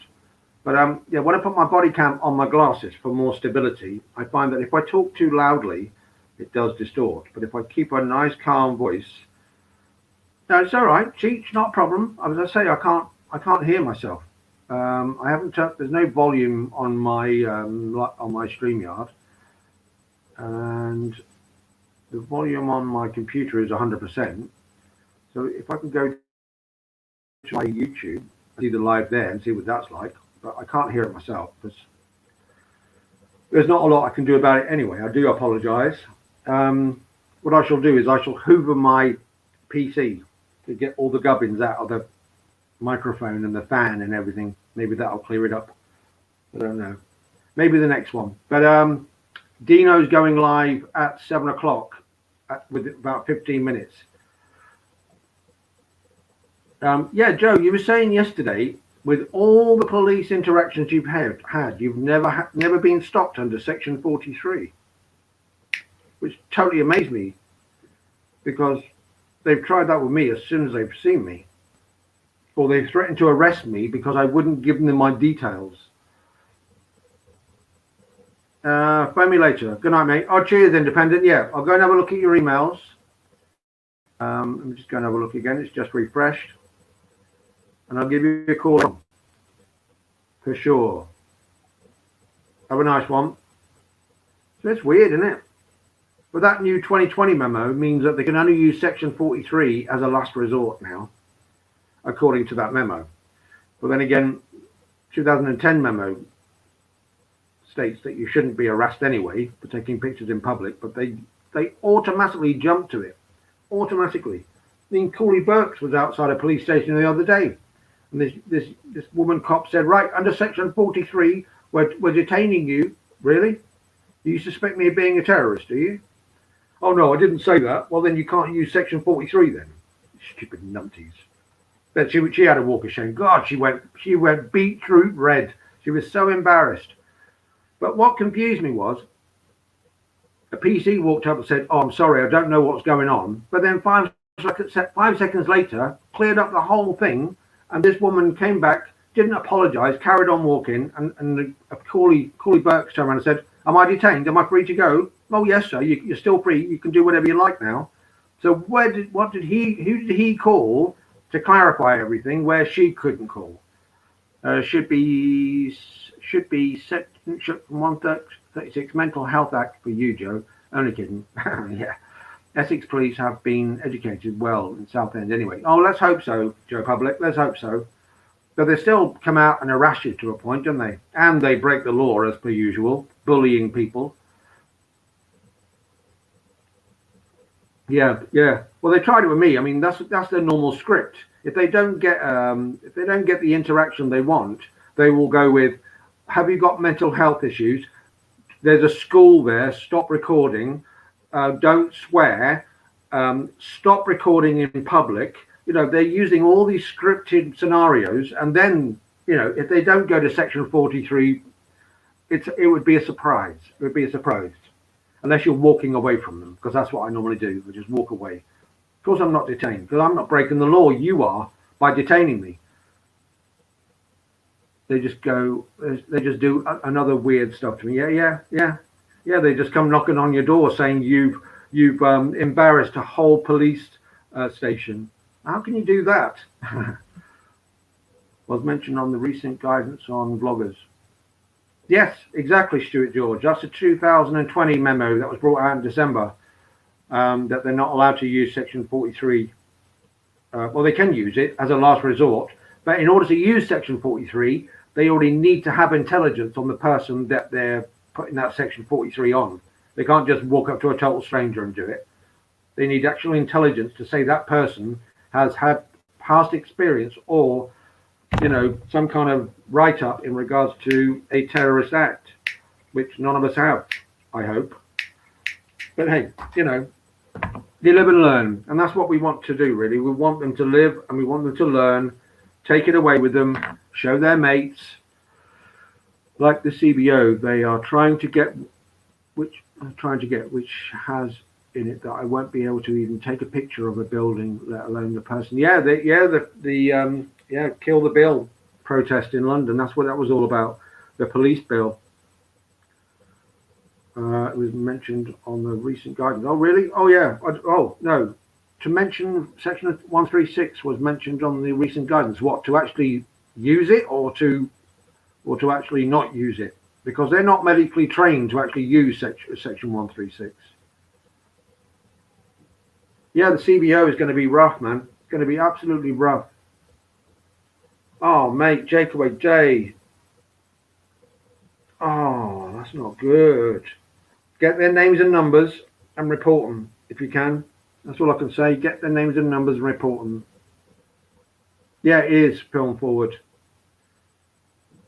But yeah, when I put my body cam on my glasses for more stability, I find that if I talk too loudly, it does distort. But if I keep a nice, calm voice, no, it's all right. It's not a problem. As I say, I can't hear myself. I haven't. There's no volume on my StreamYard, and the volume on my computer is 100%. So if I can go to my YouTube, see the live there and see what that's like, but I can't hear it myself because there's not a lot I can do about it anyway. I do apologise. What I shall do is I shall hoover my PC to get all the gubbins out of the microphone and the fan and everything. Maybe that'll clear it up. I don't know. Maybe the next one. But Dino's going live at 7 o'clock with about 15 minutes. Yeah, Joe, you were saying yesterday, with all the police interactions you've had, you've never been stopped under Section 43, which totally amazed me, because they've tried that with me as soon as they've seen me, or they've threatened to arrest me because I wouldn't give them my details. Phone me later. Good night, mate. Oh, cheers, Independent. Yeah, I'll go and have a look at your emails. Let me just go and have a look again. It's just refreshed. And I'll give you a call for sure. Have a nice one. So it's weird, isn't it? But that new 2020 memo means that they can only use Section 43 as a last resort now, according to that memo. But then again, 2010 memo states that you shouldn't be harassed anyway for taking pictures in public, but they automatically jump to it. Automatically. I mean, Cooley Burks was outside a police station the other day, and this woman cop said, right, under Section 43, we're detaining you. Really? Do you suspect me of being a terrorist, do you? Oh no, I didn't say that. Well, then you can't use Section 43 then. Stupid numpties. But she had a walk of shame. God, she went beetroot red. She was so embarrassed. But what confused me was a PC walked up and said, oh, I'm sorry, I don't know what's going on. But then 5 seconds later, cleared up the whole thing. And this woman came back, didn't apologise, carried on walking. And Cooley Burks turned around and said, am I detained? Am I free to go? Oh, yes, sir. You're still free. You can do whatever you like now. So who did he call to clarify everything where she couldn't call? Should be Section 136 Mental Health Act for you, Joe. Only kidding. Yeah. Essex police have been educated well in Southend anyway. Oh, let's hope so, Joe Public. Let's hope so. But they still come out and harass you to a point, don't they? And they break the law as per usual, bullying people. Yeah. Well, they tried it with me. I mean, that's their normal script. If they don't get the interaction they want, they will go with, have you got mental health issues? There's a school there. Stop recording. Don't swear. Stop recording in public. You know, they're using all these scripted scenarios, and then, you know, if they don't go to Section 43, it would be a surprise. It would be a surprise, unless you're walking away from them, because that's what I normally do. I just walk away. Of course, I'm not detained, because I'm not breaking the law. You are, by detaining me. They just do another weird stuff to me. Yeah. They just come knocking on your door saying you've embarrassed a whole police station. How can you do that? Was mentioned on the recent guidance on bloggers. Yes, exactly, Stuart George. That's a 2020 memo that was brought out in December, that they're not allowed to use Section 43. Well, they can use it as a last resort, but in order to use Section 43, they already need to have intelligence on the person that they're putting that Section 43 on. They can't just walk up to a total stranger and do it. They need actual intelligence to say that person has had past experience or, you know, some kind of write-up in regards to a terrorist act, which none of us have. I hope. But hey, you know, you live and learn, and that's what we want to do. Really, we want them to live, and we want them to learn. Take it away with them. Show their mates. Like the CBO, they are trying to get which has in it that I won't be able to even take a picture of a building, let alone the person. Yeah, kill the bill protest in London. That's what that was all about. The police bill. It was mentioned on the recent guidance. Oh, really? Oh, yeah. Oh, no. To mention section 136 was mentioned on the recent guidance. What, to actually use it or to actually not use it? Because they're not medically trained to actually use section 136. Yeah, the CBO is going to be rough, man. It's going to be absolutely rough. Oh, mate, Jakeaway J. Oh, that's not good. Get their names and numbers and report them if you can. That's all I can say. Get their names and numbers and report them. Yeah, it is film forward.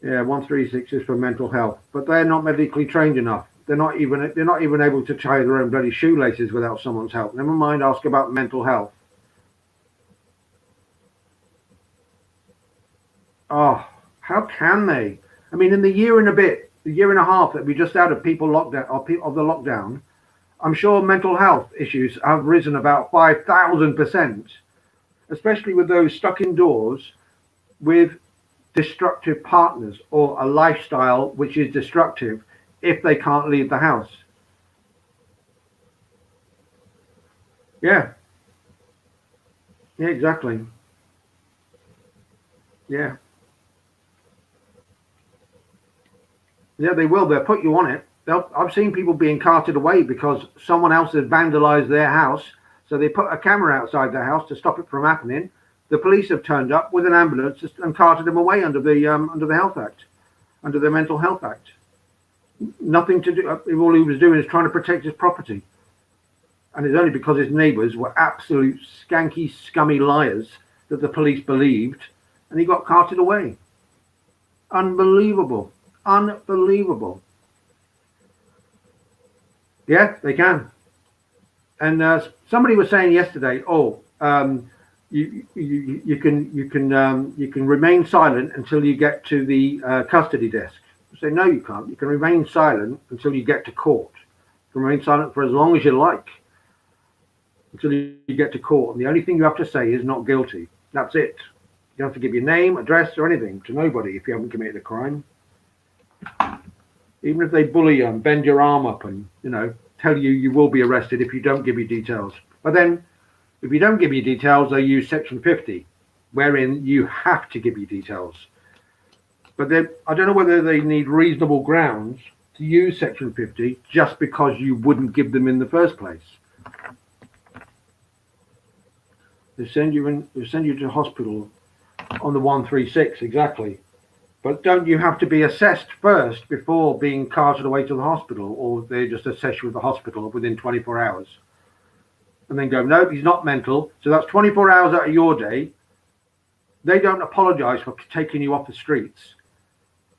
Yeah, 136 is for mental health, but they're not medically trained enough. They're not even able to tie their own bloody shoelaces without someone's help. Never mind ask about mental health. Oh, how can they? I mean, in the year and a half that we just out of people lockdown of the lockdown, I'm sure mental health issues have risen about 5,000%, especially with those stuck indoors with destructive partners or a lifestyle which is destructive if they can't leave the house. Yeah. Yeah, exactly. Yeah. Yeah, they will. They'll put you on it. I've seen people being carted away because someone else has vandalized their house. So they put a camera outside their house to stop it from happening. The police have turned up with an ambulance and carted them away under the Health Act, under the Mental Health Act. Nothing to do. All he was doing is trying to protect his property, and it's only because his neighbours were absolute skanky, scummy liars that the police believed, and he got carted away. Unbelievable. Unbelievable. Yeah, they can. And somebody was saying yesterday, you can remain silent until you get to the custody desk. I say no, you can't. You can remain silent until you get to court. You can remain silent for as long as you like until you get to court. And the only thing you have to say is not guilty. That's it. You don't have to give your name, address, or anything to nobody if you haven't committed a crime. Even if they bully you and bend your arm up and, tell you will be arrested if you don't give your details. But then, if you don't give your details, they use Section 50, wherein you have to give your details. But I don't know whether they need reasonable grounds to use Section 50 just because you wouldn't give them in the first place. They send you to hospital on the 136, exactly. But don't you have to be assessed first before being carted away to the hospital, or they just assess you at the hospital within 24 hours? And then go, nope, he's not mental. So that's 24 hours out of your day. They don't apologise for taking you off the streets.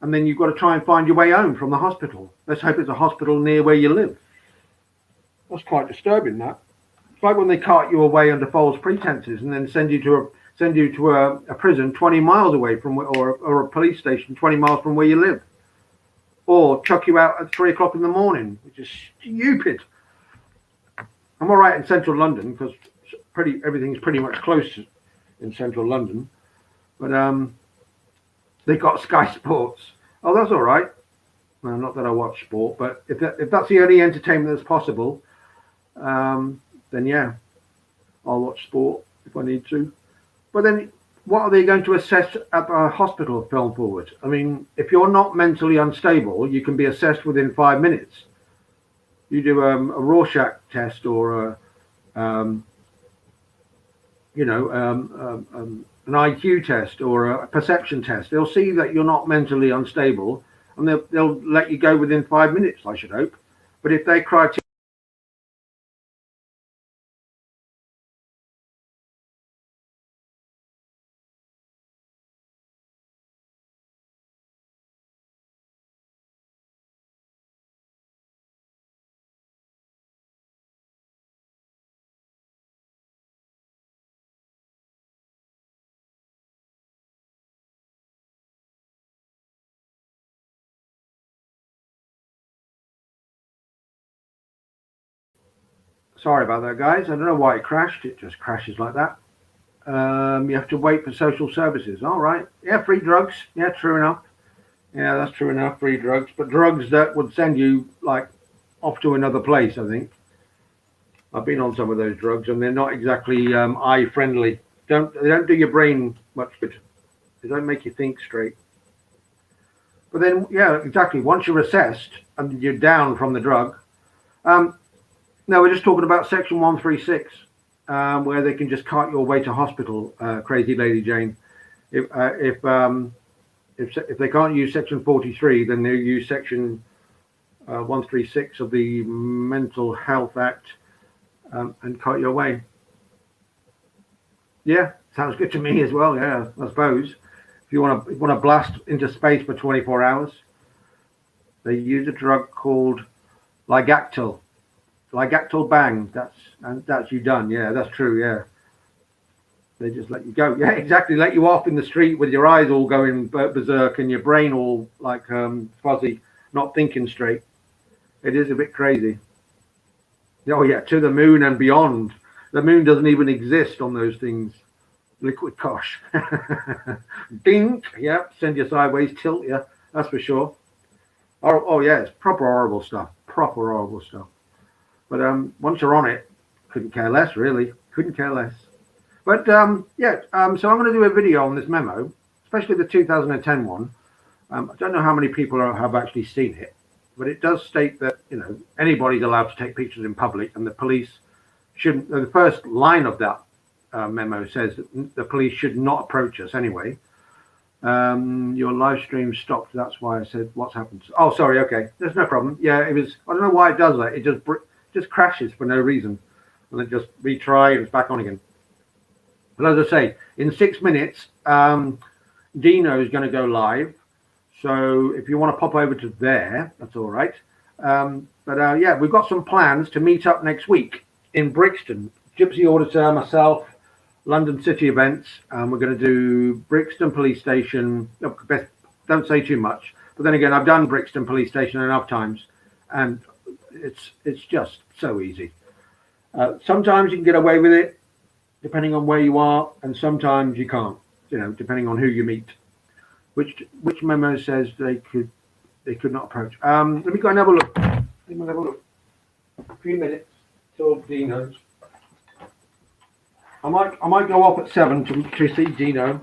And then you've got to try and find your way home from the hospital. Let's hope it's a hospital near where you live. That's quite disturbing, that. It's like when they cart you away under false pretenses and then send you to a prison 20 miles away from or a police station 20 miles from where you live, or chuck you out at 3 o'clock in the morning, which is stupid. I'm all right in central London because everything's pretty much close in central London, but they got Sky Sports. Oh, that's all right. Well, not that I watch sport, but if that's the only entertainment that's possible, then yeah, I'll watch sport if I need to. But then what are they going to assess at the hospital film forward? I mean, if you're not mentally unstable, you can be assessed within 5 minutes. You do a Rorschach test or an IQ test or a perception test. They'll see that you're not mentally unstable, and they'll let you go within 5 minutes, I should hope. But if their criteria Sorry about that, guys. I don't know why it crashed. It just crashes like that. You have to wait for social services. All right. Yeah, free drugs. Yeah, true enough. Yeah, that's true enough. Free drugs, but drugs that would send you like off to another place. I think I've been on some of those drugs, and they're not exactly eye friendly. They don't do your brain much good. They don't make you think straight. But then, yeah, exactly. Once you're assessed and you're down from the drug, no, we're just talking about Section 136, where they can just cart you away to hospital. Crazy Lady Jane. If they can't use Section 43, then they use Section 136 of the Mental Health Act and cart you away. Yeah, sounds good to me as well. Yeah, I suppose. If you want to blast into space for 24 hours, they use a drug called Ligactil. Ligactil bang. That's you done. Yeah, that's true. Yeah. They just let you go. Yeah, exactly. Let you off in the street with your eyes all going berserk and your brain all like fuzzy, not thinking straight. It is a bit crazy. Oh yeah, to the moon and beyond. The moon doesn't even exist on those things. Liquid cosh. Dink. Yeah, send you sideways, tilt you. That's for sure. Oh yeah, it's proper horrible stuff. Proper horrible stuff. But once you're on it, couldn't care less, really. Couldn't care less. But yeah, so I'm going to do a video on this memo, especially the 2010 one. I don't know how many people have actually seen it, but it does state that, you know, anybody's allowed to take pictures in public, and the police shouldn't. The first line of that memo says that the police should not approach us anyway. Your live stream stopped. That's why I said what's happened. Oh, sorry. Okay, there's no problem. Yeah, it was. I don't know why it does that. It just crashes for no reason, and then just retry and it's back on again. But as I say, in 6 minutes, Dino is going to go live. So if you want to pop over to there, that's all right. But yeah, we've got some plans to meet up next week in Brixton. Gypsy Auditor, myself, London City Events. We're going to do Brixton Police Station. Don't say too much. But then again, I've done Brixton Police Station enough times, and it's just so easy. Sometimes you can get away with it, depending on where you are, and sometimes you can't, you know, depending on who you meet. Which memo says they could not approach. Let me go and have a look. A few minutes till Dino's. I might go off at 7 to see Dino.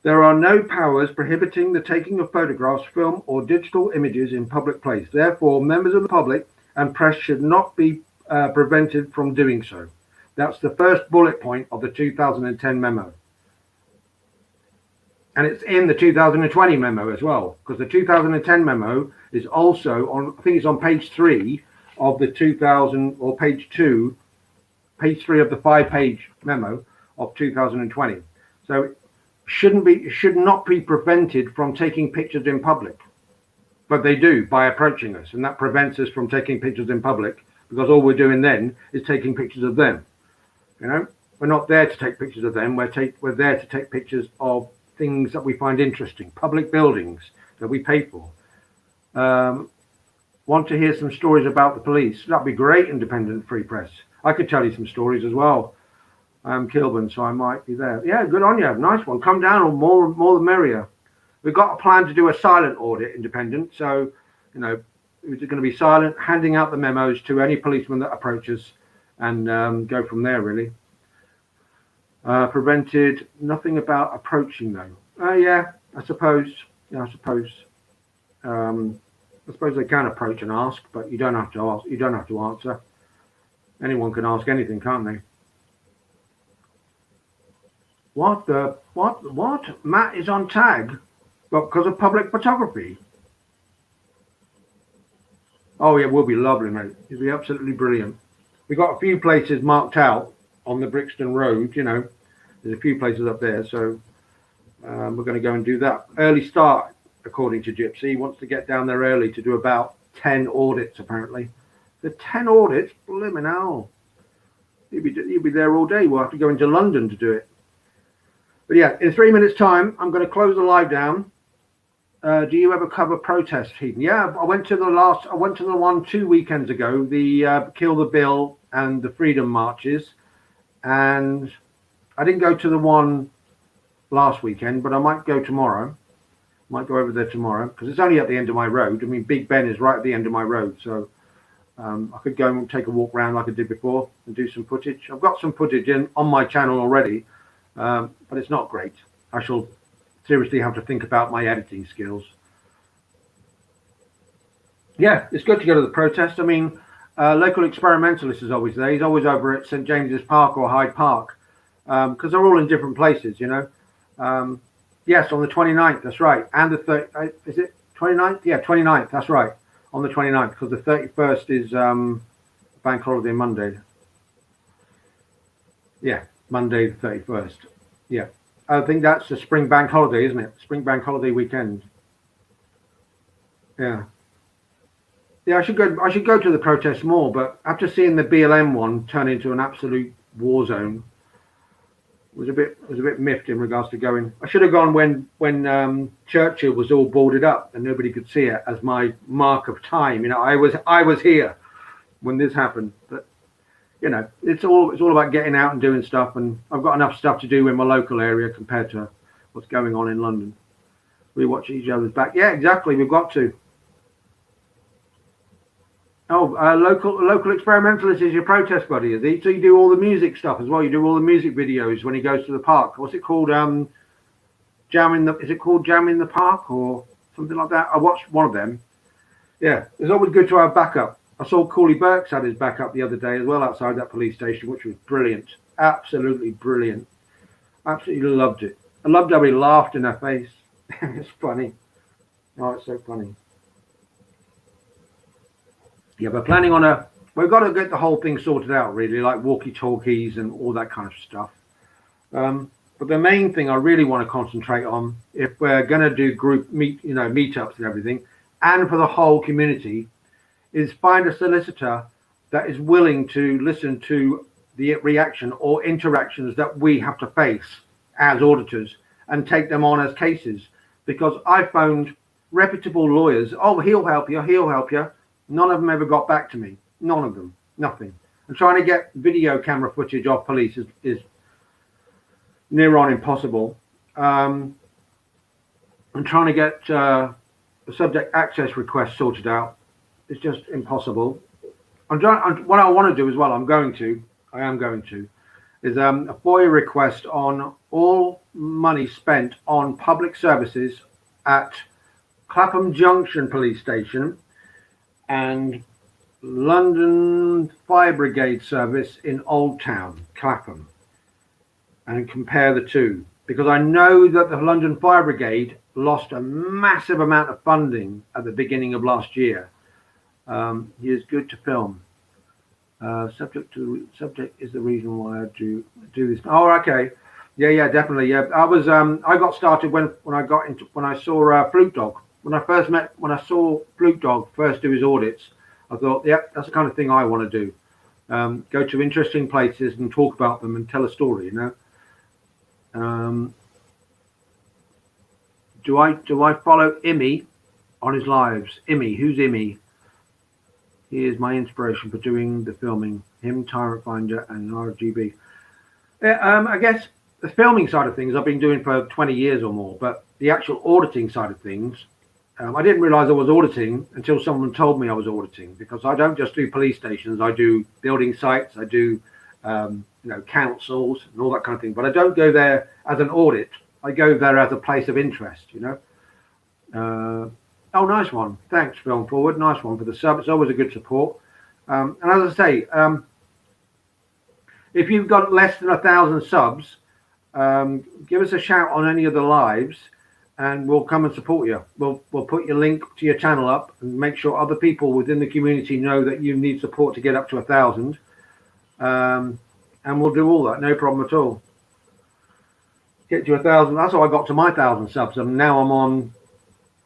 There are no powers prohibiting the taking of photographs, film, or digital images in public place. Therefore, members of the public and press should not be prevented from doing so. That's the first bullet point of the 2010 memo. And it's in the 2020 memo as well, because the 2010 memo is also on, I think it's on page 3 of the 2000, or page 2, page 3 of the 5-page memo of 2020. So it should not be prevented from taking pictures in public. But they do by approaching us, and that prevents us from taking pictures in public, because all we're doing then is taking pictures of them. You know, we're not there to take pictures of them. We're there to take pictures of things that we find interesting, public buildings that we pay for. Want to hear some stories about the police? That'd be great, independent free press. I could tell you some stories as well. I'm Kilburn, so I might be there. Yeah, good on you. Nice one. Come down, or more the merrier. We've got a plan to do a silent audit, independent. So, you know, it's going to be silent, handing out the memos to any policeman that approaches, and go from there, really. Prevented nothing about approaching though. Yeah, I suppose. Yeah, I suppose. I suppose they can approach and ask, but you don't have to ask. You don't have to answer. Anyone can ask anything, can't they? What? Matt is on tag, but because of public photography. Oh yeah, it will be lovely, mate. It'll be absolutely brilliant. We've got a few places marked out on the Brixton Road, you know. There's a few places up there, so we're going to go and do that. Early start, according to Gypsy. He wants to get down there early to do about 10 audits, apparently. The 10 audits? Blimmin' hell. You'll be there all day. We'll have to go into London to do it. But yeah, in 3 minutes' time, I'm going to close the live down. Do you ever cover protests, Heaton? Yeah, I went to the one 2 weekends ago, the Kill the Bill and the Freedom Marches, and I didn't go to the one last weekend, but I might go tomorrow. Might go over there tomorrow because it's only at the end of my road. I mean, Big Ben is right at the end of my road, so I could go and take a walk around like I did before and do some footage. I've got some footage on my channel already, but it's not great. I shall seriously have to think about my editing skills. Yeah, it's good to go to the protest. I mean, local experimentalist is always there. He's always over at St James's Park or Hyde Park because they're all in different places, you know. Yes, on the 29th, that's right. And the 30th, is it 29th? Yeah, 29th, that's right. On the 29th, because the 31st is bank holiday Monday. Yeah, Monday the 31st. Yeah. I think that's the spring bank holiday, isn't it? Spring bank holiday weekend. Yeah. Yeah, I should go to the protest more, but after seeing the BLM one turn into an absolute war zone, was a bit miffed in regards to going. I should have gone when Churchill was all boarded up and nobody could see it as my mark of time. You know, I was here when this happened. But you know, it's all about getting out and doing stuff, and I've got enough stuff to do in my local area compared to what's going on in London. We watch each other's back. Yeah, exactly. We've got to. Oh, local experimentalist is your protest buddy, is he? So you do all the music stuff as well. You do all the music videos when he goes to the park. What's it called? Is it called Jam in the Park or something like that? I watched one of them. Yeah, it's always good to have backup. I saw Cooley Burks had his backup the other day as well outside that police station, which was brilliant. Absolutely brilliant. Absolutely loved it. I loved how he laughed in her face. It's funny. Oh, it's so funny. Yeah, we're planning on we've got to get the whole thing sorted out, really, like walkie-talkies and all that kind of stuff. But the main thing I really want to concentrate on, if we're going to do group meetups and everything, and for the whole community, is find a solicitor that is willing to listen to the reaction or interactions that we have to face as auditors and take them on as cases. Because I phoned reputable lawyers. Oh, he'll help you. He'll help you. None of them ever got back to me. None of them. Nothing. And trying to get video camera footage off police is near on impossible. And trying to get a subject access request sorted out is just impossible. What I want to do as well, I am going to, is a FOIA request on all money spent on public services at Clapham Junction Police Station and London Fire Brigade service in Old Town, Clapham, and compare the two, because I know that the London Fire Brigade lost a massive amount of funding at the beginning of last year. He is good to film. Subject is the reason why I do this. Oh, okay. Yeah, definitely. Yeah, I got started when I saw Fluke Dog. When I saw Fluke Dog first do his audits, I thought, yeah, that's the kind of thing I want to do. Go to interesting places and talk about them and tell a story, you know. Do I follow Immy on his lives? Immy, who's Immy? He is my inspiration for doing the filming. Him, Tyrant Finder, and RGB. Yeah, I guess the filming side of things I've been doing for 20 years or more, but the actual auditing side of things, I didn't realize I was auditing until someone told me I was auditing, because I don't just do police stations. I do building sites. I do, councils and all that kind of thing. But I don't go there as an audit. I go there as a place of interest, you know. Oh, nice one. Thanks, Film Forward. Nice one for the sub. It's always a good support. And as I say, if you've got less than 1,000 subs, give us a shout on any of the lives, and we'll come and support you. We'll put your link to your channel up and make sure other people within the community know that you need support to get up to 1,000. And we'll do all that, no problem at all. Get to 1,000. That's how I got to my 1,000 subs, and now I'm on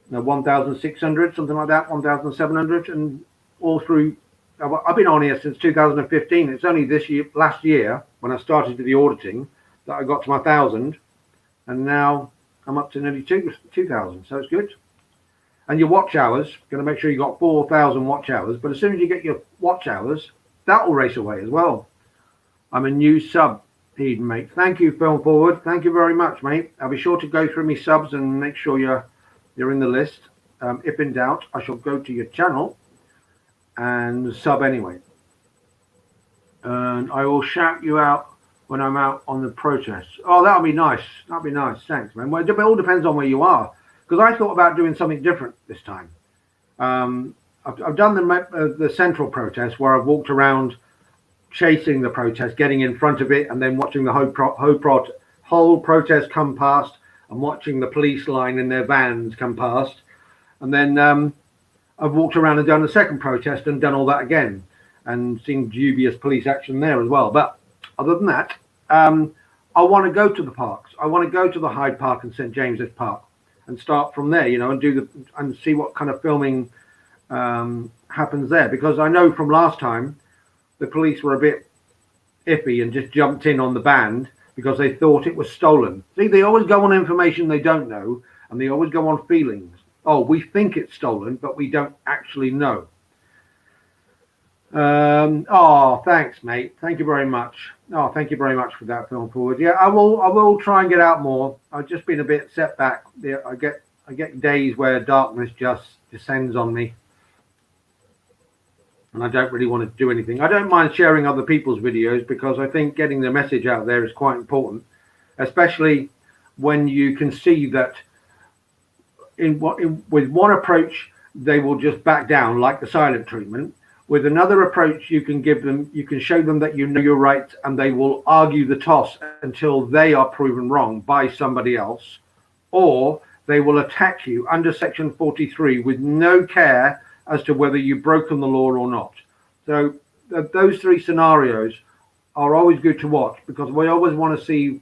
1,600, something like that, 1,700, and all through. I've been on here since 2015. It's only last year, when I started the auditing, that I got to my 1,000, and now I'm up to nearly 2,000. So it's good. And your watch hours, going to make sure you got 4,000 watch hours. But as soon as you get your watch hours, that will race away as well. I'm a new sub, Eden, mate. Thank you, Film Forward. Thank you very much, mate. I'll be sure to go through my subs and make sure you're in the list. If in doubt, I shall go to your channel and sub anyway. And I will shout you out when I'm out on the protest. Oh, that'll be nice. That'll be nice. Thanks, man. Well, it all depends on where you are. Because I thought about doing something different this time. I've done the central protest where I've walked around chasing the protest, getting in front of it, and then watching the whole protest come past, and watching the police line in their vans come past. And then I've walked around and done the second protest and done all that again, and seen dubious police action there as well. But other than that, I want to go to the parks. I want to go to the Hyde Park and St James's Park and start from there, and see what kind of filming happens there. Because I know from last time, the police were a bit iffy and just jumped in on the band because they thought it was stolen. See, they always go on information they don't know, and they always go on feelings. Oh, we think it's stolen, but we don't actually know. Oh, thanks, mate. Thank you very much. Oh, thank you very much for that, Film Forward. Yeah, I will try and get out more. I've just been a bit set back. I get days where darkness just descends on me, and I don't really want to do anything. I don't mind sharing other people's videos because I think getting the message out there is quite important, especially when you can see that with one approach they will just back down, like the silent treatment. With another approach, you can show them that you know you're right, and they will argue the toss until they are proven wrong by somebody else, or they will attack you under Section 43 with no care as to whether you've broken the law or not. So those three scenarios are always good to watch, because we always want to see,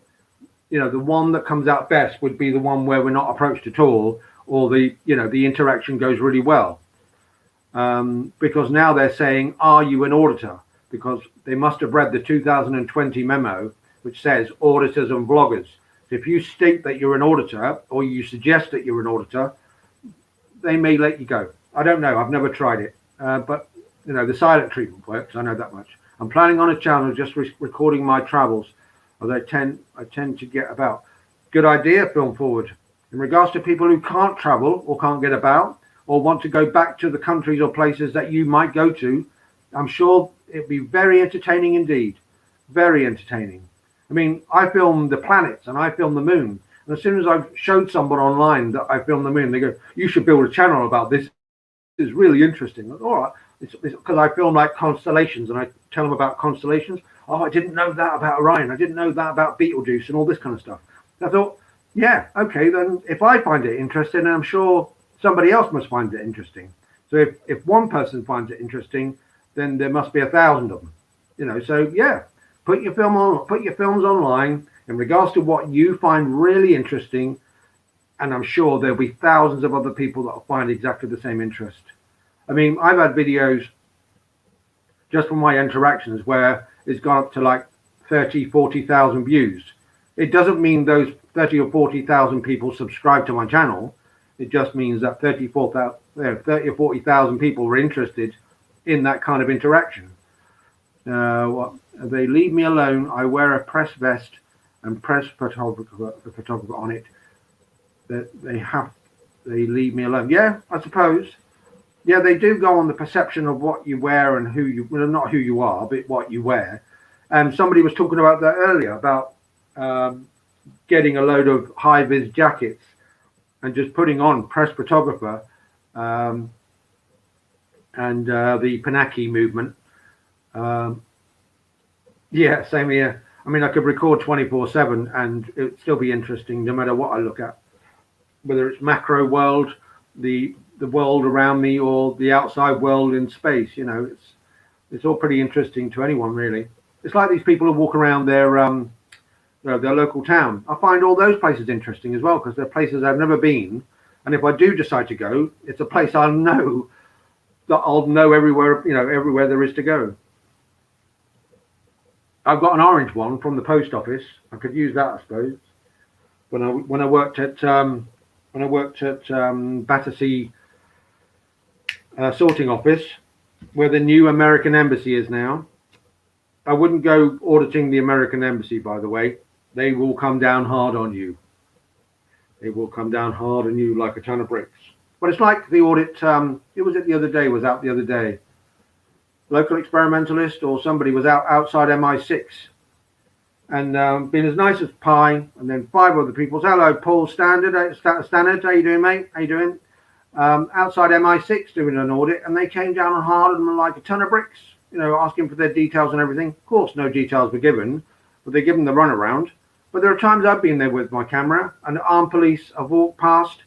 the one that comes out best would be the one where we're not approached at all, or the interaction goes really well. Because now they're saying, are you an auditor? Because they must have read the 2020 memo, which says auditors and vloggers. So if you state that you're an auditor, or you suggest that you're an auditor, they may let you go. I don't know. I've never tried it. But, the silent treatment works. I know that much. I'm planning on a channel just recording my travels, as I tend to get about. Good idea, Film Forward. In regards to people who can't travel or can't get about, or want to go back to the countries or places that you might go to, I'm sure it'd be very entertaining indeed. Very entertaining. I mean, I film the planets and I film the moon. And as soon as I've showed someone online that I filmed the moon, they go, you should build a channel about this. It's really interesting. All right. It's because I film like constellations, and I tell them about constellations. Oh, I didn't know that about Orion. I didn't know that about Betelgeuse and all this kind of stuff. And I thought, yeah, okay, then if I find it interesting, I'm sure somebody else must find it interesting. So if one person finds it interesting, then there must be 1,000 of them. So yeah, put your films online in regards to what you find really interesting, and I'm sure there'll be thousands of other people that will find exactly the same interest. I mean, I've had videos just from my interactions where it's gone up to like 30, 40,000 views. It doesn't mean those 30 or 40,000 people subscribe to my channel. It just means that 30 or 40,000 people were interested in that kind of interaction. They leave me alone. I wear a press vest and press photographer on it. They leave me alone. Yeah, I suppose. Yeah, they do go on the perception of what you wear and not who you are, but what you wear. And somebody was talking about that earlier, about getting a load of high-vis jackets and just putting on press photographer and the Pinaki movement. Yeah, same here. I mean, I could record 24/7 and it would still be interesting no matter what I look at, whether it's macro world, the world around me, or the outside world in space. It's all pretty interesting to anyone, really. It's like these people who walk around their local town. I find all those places interesting as well, because they're places I've never been, and if I do decide to go, it's a place I'll know everywhere, everywhere there is to go. I've got an orange one from the post office. I could use that, I suppose. When I worked at Battersea sorting office where the new American embassy is now. I wouldn't go auditing the American embassy, by the way. They will come down hard on you. They will come down hard on you like a ton of bricks. But it's like the audit, it was the other day. Local experimentalist or somebody was outside MI6 and being as nice as pie, and then 5 other people. Hello, Paul Standard, how you doing, mate? How you doing? Outside MI6 doing an audit, and they came down on hard and like a ton of bricks, you know, asking for their details and everything. Of course, no details were given, but they give them the runaround. But there are times I've been there with my camera, and armed police have walked past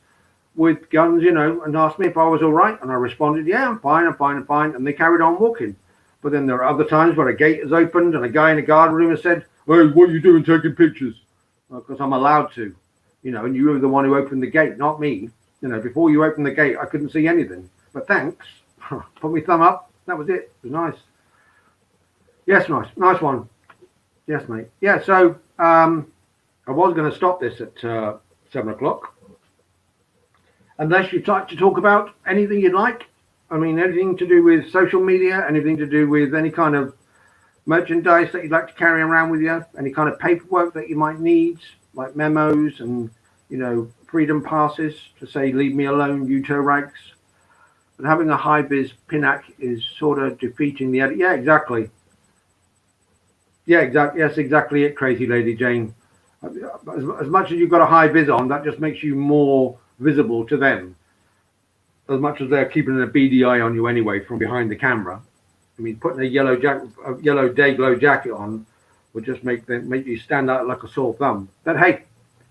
with guns, you know, and asked me if I was all right, and I responded, yeah, I'm fine, and they carried on walking. But then there are other times where a gate is opened and a guy in a guard room has said, hey, what are you doing taking pictures? Because I'm allowed to, you know, and you were the one who opened the gate, not me. You know, before you opened the gate, I couldn't see anything. But thanks. Put me thumb up. That was it. It was nice. Yes, nice one. Yes, mate. Yeah, so I was going to stop this at 7 o'clock. Unless you'd like to talk about anything you'd like. I mean, anything to do with social media, anything to do with any kind of merchandise that you'd like to carry around with you, any kind of paperwork that you might need, like memos and, you know, freedom passes to say, leave me alone, you toe rags. But having a high-vis pinac is sort of defeating the edit. Yeah, exactly. Yeah, exactly. Yes, exactly it, crazy lady Jane. As much as you've got a high-vis on, that just makes you more visible to them. As much as they're keeping a beady eye on you anyway from behind the camera. I mean, putting a yellow day glow jacket on would just make you stand out like a sore thumb. But hey,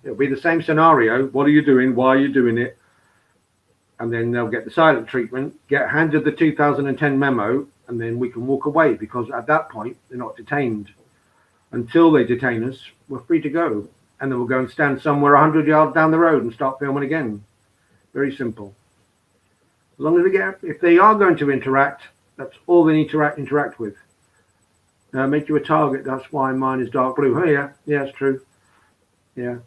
it'll be the same scenario. What are you doing? Why are you doing it? And then they'll get the silent treatment, get handed the 2010 memo, and then we can walk away, because at that point they're not detained. Until they detain us, we're free to go, and then we'll go and stand somewhere 100 yards down the road and start filming again. Very simple. As long as if they are going to interact, that's all they need to interact with. Make you a target. That's why mine is dark blue. Oh yeah, it's true. Yeah.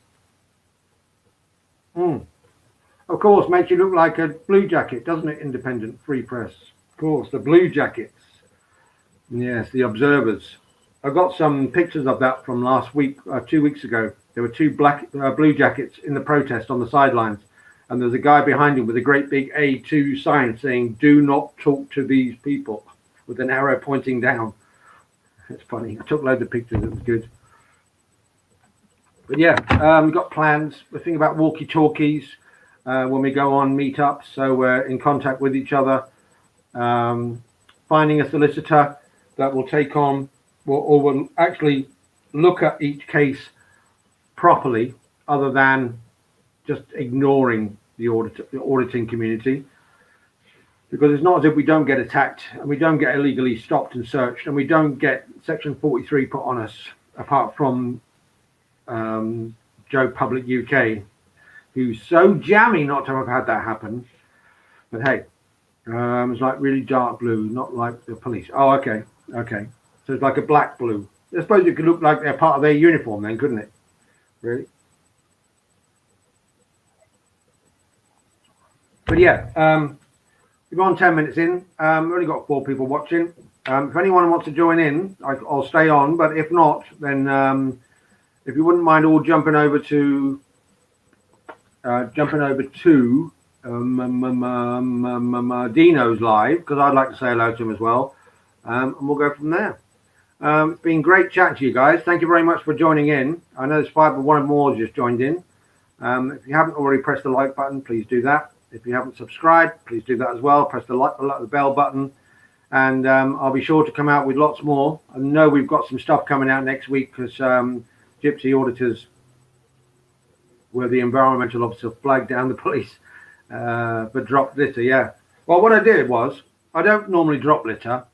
Of course, makes you look like a blue jacket, doesn't it? Independent Free Press. Of course, the blue jackets. Yes, the observers. I got some pictures of that from last week, 2 weeks ago. There were 2 blue jackets in the protest on the sidelines. And there's a guy behind him with a great big A2 sign saying, do not talk to these people, with an arrow pointing down. It's funny. I took loads of pictures. It was good. But yeah, we've got plans. We're thinking about walkie-talkies when we go on meetups. So we're in contact with each other. Finding a solicitor that will take on or will actually look at each case properly, other than just ignoring the auditing community, because it's not as if we don't get attacked and we don't get illegally stopped and searched and we don't get Section 43 put on us, apart from Joe Public UK, who's so jammy not to have had that happen. But hey, it's like really dark blue, not like the police. Oh, okay. So it's like a black blue. I suppose it could look like they're part of their uniform then, couldn't it? Really? But yeah, we're on 10 minutes in. We've only got 4 people watching. If anyone wants to join in, I'll stay on. But if not, then if you wouldn't mind all jumping over to Dino's live, because I'd like to say hello to him as well, and we'll go from there. It's been great chatting to you guys. Thank you very much for joining in. I know there's 5, but one more just joined in. If you haven't already pressed the like button, please do that. If you haven't subscribed, please do that as well. Press the bell button, and I'll be sure to come out with lots more. I know we've got some stuff coming out next week, because Gypsy auditors, where the environmental officer flagged down the police for dropped litter. Yeah. Well, what I did was, I don't normally drop litter,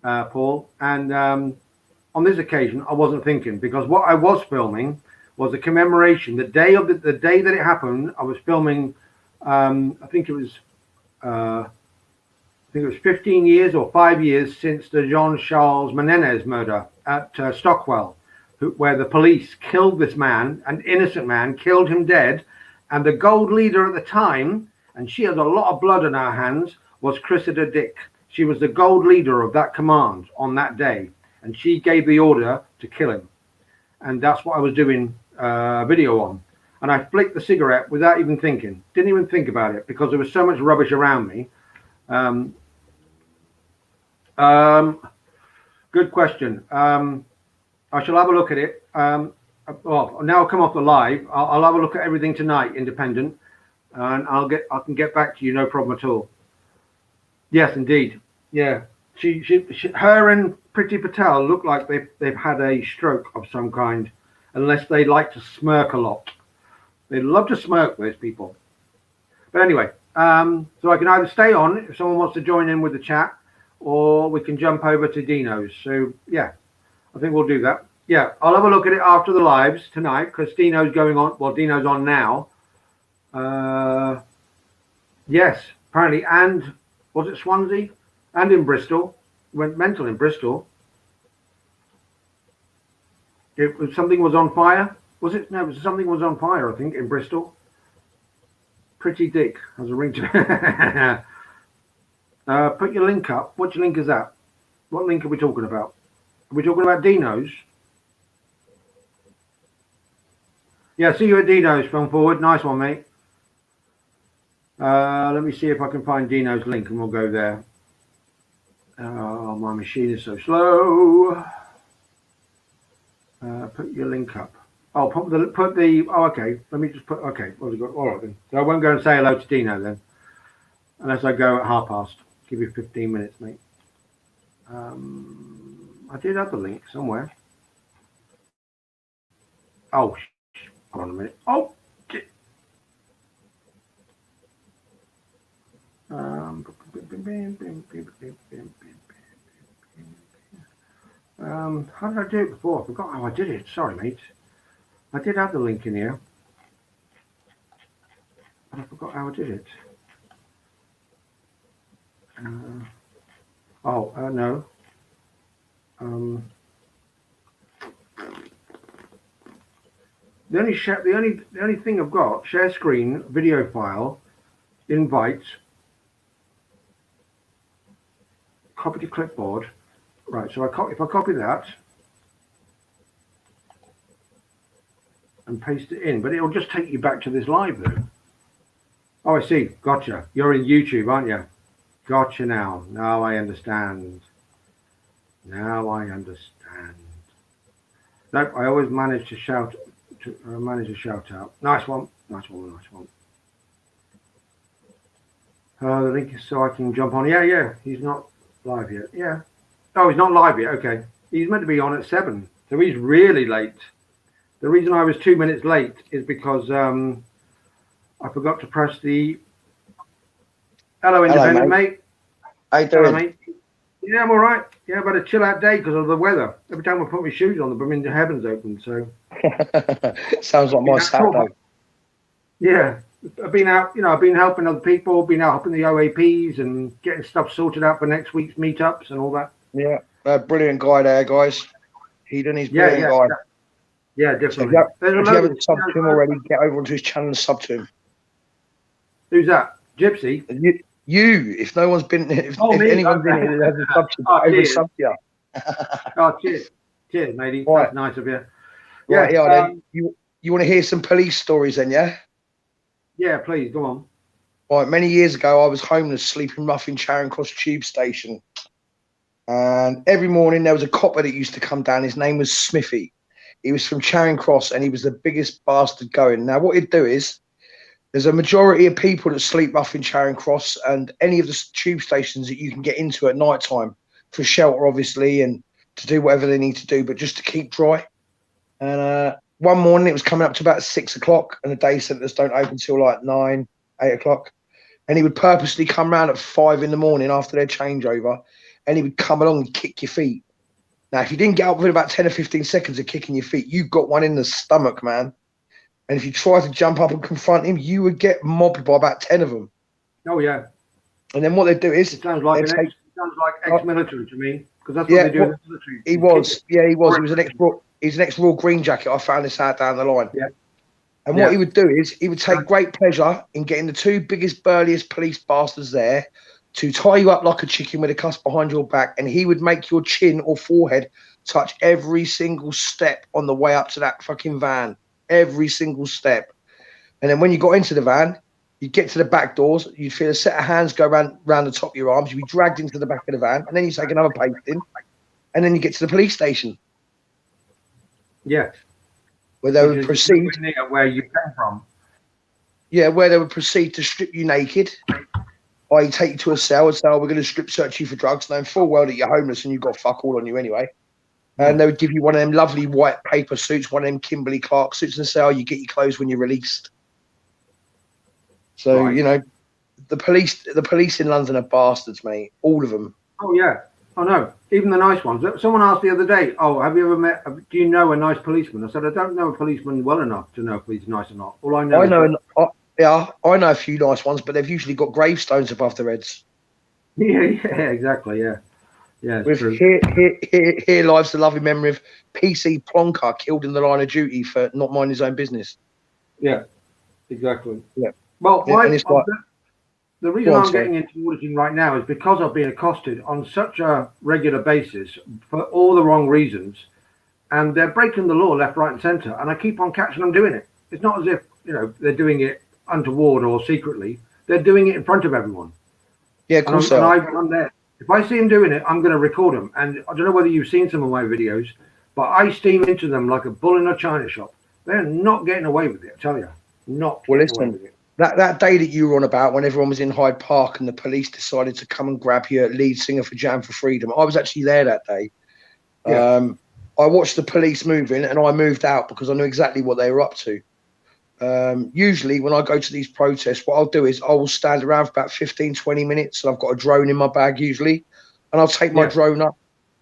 Paul, and on this occasion I wasn't thinking, because what I was filming was a commemoration. The day that it happened, I was filming. I think it was 15 years or 5 years since the Jean-Charles Menendez murder at Stockwell, where the police killed this man, an innocent man, killed him dead, and the gold leader at the time, and she has a lot of blood on her hands, was Cressida Dick. She was the gold leader of that command on that day, and she gave the order to kill him. And that's what I was doing a video on. And I flicked the cigarette without even thinking. Didn't even think about it because there was so much rubbish around me. Good question. I shall have a look at it. Well, now I'll come off the live. I'll have a look at everything tonight, independent, and I can get back to you, no problem at all. Yes, indeed. Yeah, her and Priti Patel look like they've had a stroke of some kind, unless they like to smirk a lot. They love to smirk, those people. But anyway, so I can either stay on if someone wants to join in with the chat, or we can jump over to Dino's. So yeah, I think we'll do that. Yeah, I'll have a look at it after the lives tonight because Dino's going on. Well, Dino's on now. Yes, apparently, and was it Swansea? And in Bristol. Went mental in Bristol. Something was on fire. Was it? No, something was on fire, I think, in Bristol. Pretty Dick has a ring to put your link up. Which link is that? What link are we talking about? Are we talking about Dino's? Yeah, see you at Dino's, Film Forward. Nice one, mate. Let me see if I can find Dino's link and we'll go there. Oh, my machine is so slow. Put your link up. Oh, put the. Oh, okay. Let me just put. Okay. What have we got? All right then. So I won't go and say hello to Dino then, unless I go at 1:30. Give you 15 minutes, mate. I did have the link somewhere. Oh, hold on a minute. Oh. How did I do it before? I forgot how I did it. Sorry, mate. I did have the link in here, but I forgot how I did it. No. The only thing I've got: share screen, video file, invite, copy to clipboard. Right. So if I copy that and paste it in, but it'll just take you back to this live though. Oh, I see. Gotcha. You're in YouTube, aren't you? Gotcha now. Now I understand. Now I understand. Nope, I always manage to shout out. Nice one. Nice one. Nice one. The link is so I can jump on. Yeah. He's not live yet. Yeah. Oh, he's not live yet. Okay. He's meant to be on at 7. So he's really late. The reason I was 2 minutes late is because I forgot to press the. Hello, independent mate. How you doing? Hello, mate. Yeah, I'm all right. Yeah, but a chill out day because of the weather. Every time I put my shoes on, the heavens open. So. Sounds like my Saturday. Yeah, I've been out. I've been helping other people. Been out helping the OAPs and getting stuff sorted out for next week's meetups and all that. Yeah, brilliant guy there, guys. He's brilliant guy. Yeah, definitely. So if you haven't subbed to him already, get over onto his channel and sub to him. Who's that? Gypsy? You. If no one's been, if anyone's been here that hasn't subbed to you, sub to you. Oh, cheers, matey. Right. That's nice of you. Right, then. You want to hear some police stories then, yeah? Yeah, please, go on. Right, many years ago, I was homeless, sleeping rough in Charing Cross Tube Station. And every morning there was a copper that used to come down. His name was Smithy. He was from Charing Cross and he was the biggest bastard going. Now, what he'd do is, there's a majority of people that sleep rough in Charing Cross and any of the tube stations that you can get into at night time for shelter, obviously, and to do whatever they need to do, but just to keep dry. And one morning it was coming up to about 6 o'clock and the day centres don't open till like 9, 8 o'clock. And he would purposely come round at 5 in the morning after their changeover and he would come along and kick your feet. Now, if you didn't get up within about 10 or 15 seconds of kicking your feet, you got one in the stomach, man. And if you tried to jump up and confront him, you would get mobbed by about 10 of them. Oh, yeah. And then what they do is... It sounds like ex-military to me, because that's what they do in the military. He was. Yeah, he was. He was an ex-Royal Green Jacket. I found this out down the line. Yeah. And what he would do is he would take great pleasure in getting the two biggest, burliest police bastards there to tie you up like a chicken with a cuss behind your back, and he would make your chin or forehead touch every single step on the way up to that fucking van. Every single step. And then when you got into the van, you'd get to the back doors, you'd feel a set of hands go round the top of your arms, you'd be dragged into the back of the van, and then you take another pasting, and then you get to the police station. Yeah. Where they would proceed. Where you came from. Yeah, where they would proceed to strip you naked. Or you take you to a cell and say, oh, we're going to strip search you for drugs, knowing full well that you're homeless and you've got fuck all on you anyway. And they would give you one of them lovely white paper suits, one of them Kimberly Clark suits, and say, oh, you get your clothes when you're released. So, you know, the police in London are bastards, mate. All of them. Oh, yeah. I know. Even the nice ones. Someone asked the other day, oh, have you ever met, do you know a nice policeman? I said, I don't know a policeman well enough to know if he's nice or not. All I know I know a few nice ones, but they've usually got gravestones above their heads. Yeah, exactly, yeah. Yeah, with here lies the lovely memory of PC Plonker killed in the line of duty for not minding his own business. Yeah, exactly. Yeah. Well, the reason I'm sorry. getting into auditing right now is because I've been accosted on such a regular basis for all the wrong reasons, and they're breaking the law left, right, and centre, and I keep on catching them doing it. It's not as if, you know, they're doing it untoward or secretly. They're doing it in front of everyone. Yeah, of course. And I'm there. If I see them doing it, I'm going to record them. And I don't know whether you've seen some of my videos, but I steam into them like a bull in a china shop. They're not getting away with it, I tell you. Not well, getting away listen, with it. That day that you were on about when everyone was in Hyde Park and the police decided to come and grab your lead singer for Jam for Freedom, I was actually there that day. Yeah. I watched the police moving and I moved out because I knew exactly what they were up to. Usually when I go to these protests, what I'll do is I will stand around for about 15, 20 minutes, and I've got a drone in my bag usually, and I'll take my drone up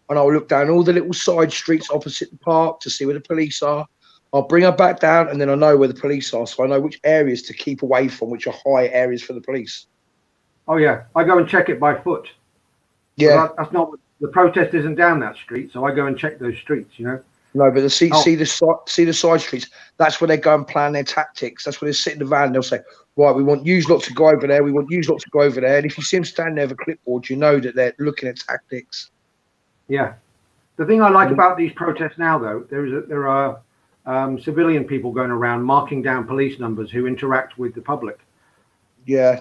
and I'll look down all the little side streets opposite the park to see where the police are. I'll bring her back down, and then I know where the police are, so I know which areas to keep away from, which are high areas for the police. Oh, yeah. I go and check it by foot. Yeah. That's not, the protest isn't down that street, so I go and check those streets, you know. No, but see the side streets. That's where they go and plan their tactics. That's where they sit in the van and they'll say, right, we want you lot to go over there. We want you lot to go over there. And if you see them standing there with a clipboard, you know that they're looking at tactics. Yeah. The thing I like about these protests now, though, there are civilian people going around marking down police numbers who interact with the public. Yeah.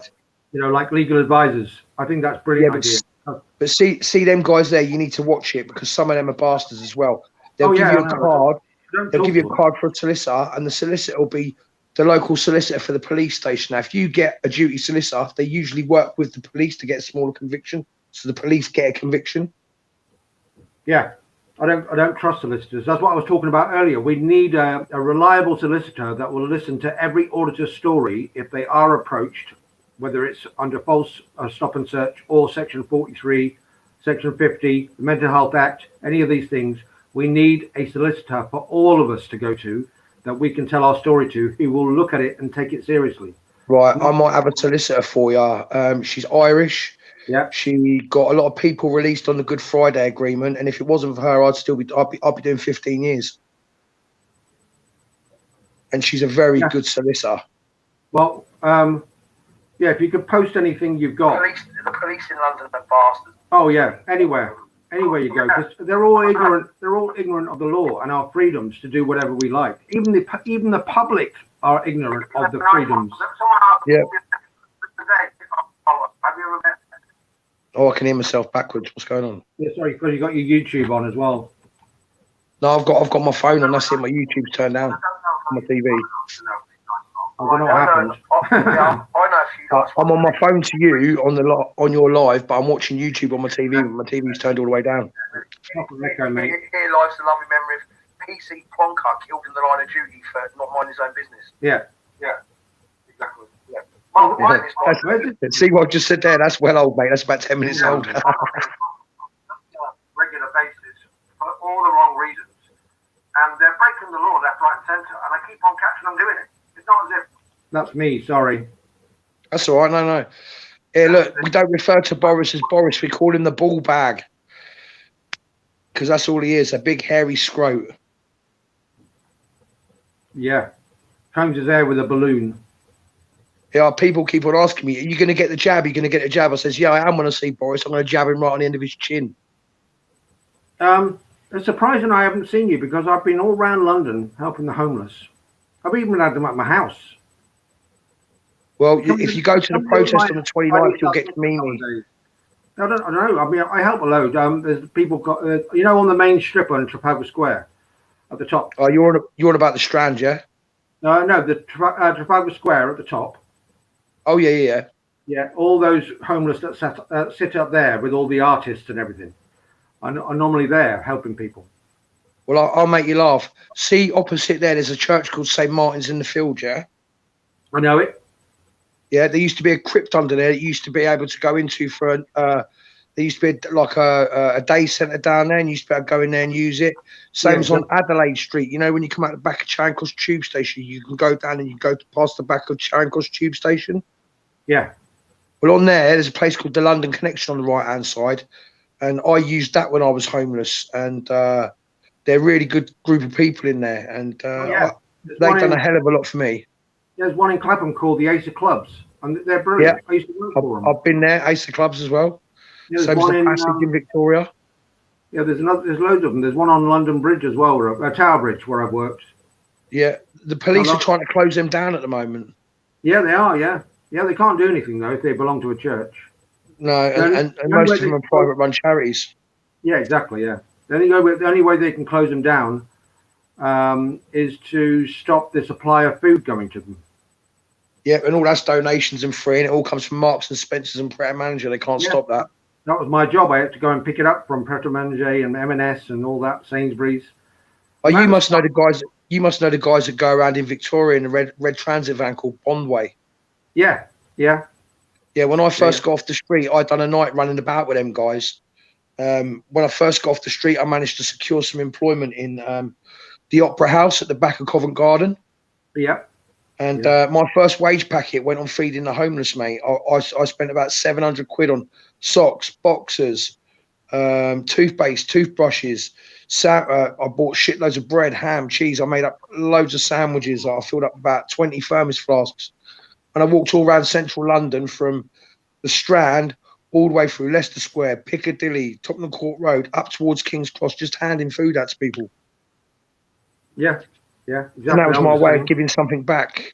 You know, like legal advisors. I think that's brilliant idea. But see them guys there, you need to watch it because some of them are bastards as well. They'll give you a card. They'll give you a card for a solicitor, and the solicitor will be the local solicitor for the police station. Now, if you get a duty solicitor, they usually work with the police to get a smaller conviction, so the police get a conviction. Yeah, I don't trust solicitors. That's what I was talking about earlier. We need a reliable solicitor that will listen to every auditor's story if they are approached, whether it's under false stop and search or Section 43, Section 50, the Mental Health Act, any of these things. We need a solicitor for all of us to go to that we can tell our story to, who will look at it and take it seriously. Right, I might have a solicitor for you. She's Irish. Yeah. She got a lot of people released on the Good Friday Agreement, and if it wasn't for her, I'd be doing 15 years. And she's a very good solicitor. Well, yeah, if you could post anything you've got. The police in London are bastards. Oh yeah, anywhere you go, because they're all ignorant. They're all ignorant of the law and our freedoms to do whatever we like. Even the public are ignorant of the freedoms. Yeah. Oh, I can hear myself backwards. What's going on? Yeah, sorry, because you got your YouTube on as well. No, I've got my phone on. That's it. My YouTube's turned down on my TV. I don't know what happened. I'm on my phone to you on your live, but I'm watching YouTube on my TV. My TV's turned all the way down. Okay, mate. Here lies the lovely memory of PC Plonker killed in the line of duty for not minding his own business. Yeah, exactly. Yeah. Well, see what I just said there? That's well old, mate. That's about 10 minutes old. Regular basis for all the wrong reasons, and they're breaking the law left, right, and centre, and I keep on catching them doing it. It's not as if that's me. Sorry. That's all right. No. Here, look, we don't refer to Boris as Boris. We call him the ball bag because that's all he is—a big hairy scrote. Yeah, combs his hair with a balloon. Yeah, people keep on asking me, are you going to get the jab? Are you going to get the jab? I says, yeah, I am going to see Boris. I'm going to jab him right on the end of his chin. It's surprising I haven't seen you because I've been all around London helping the homeless. I've even had them at my house. Well, if you go to the protest on the 29th, you'll get to meet me. I don't know. I mean, I help a load. There's people got, you know, on the main strip on Trafalgar Square at the top. Oh, you're on about the Strand, yeah? No, the Trafalgar Square at the top. Oh, yeah. Yeah, all those homeless that sit up there with all the artists and everything. I'm normally there helping people. Well, I'll make you laugh. See, opposite there's a church called St. Martin's in the Field, yeah? I know it. Yeah, there used to be a crypt under there that you used to be able to go into for there used to be like a day centre down there, and you used to be able to go in there and use it. Same as on Adelaide Street. You know, when you come out the back of Charing Cross Tube Station, you can go down and you go past the back of Charing Cross Tube Station. Yeah. Well, on there's a place called the London Connection on the right-hand side, and I used that when I was homeless, and they're a really good group of people in there, and they've done a hell of a lot for me. There's one in Clapham called the Ace of Clubs, and they're brilliant. Yeah. I used to work for them. I've been there, Ace of Clubs as well. Yeah, Same as the Passage in Victoria. Yeah, there's loads of them. There's one on London Bridge as well, Tower Bridge, where I've worked. Yeah, the police are trying to close them down at the moment. Yeah, they are. Yeah, they can't do anything though if they belong to a church. No, and most of them are private-run charities. Yeah, exactly. Yeah, the only way they can close them down is to stop the supply of food going to them. Yeah, and all that's donations and free, and it all comes from Marks and Spencer's and Pret a Manger. They can't stop that. That was my job. I had to go and pick it up from Pret a Manger and M&S and all that, Sainsbury's. Oh, you must know the guys. You must know the guys that go around in Victoria in a red transit van called Bondway. Yeah. When I first got off the street, I'd done a night running about with them guys. When I first got off the street, I managed to secure some employment in the Opera House at the back of Covent Garden. Yeah. And my first wage packet went on feeding the homeless, mate. I spent about 700 quid on socks, boxers, toothpaste, toothbrushes. I bought shitloads of bread, ham, cheese. I made up loads of sandwiches. I filled up about 20 thermos flasks. And I walked all around central London from the Strand all the way through Leicester Square, Piccadilly, Tottenham Court Road, up towards King's Cross, just handing food out to people. Yeah, exactly. And that was my way of giving something back.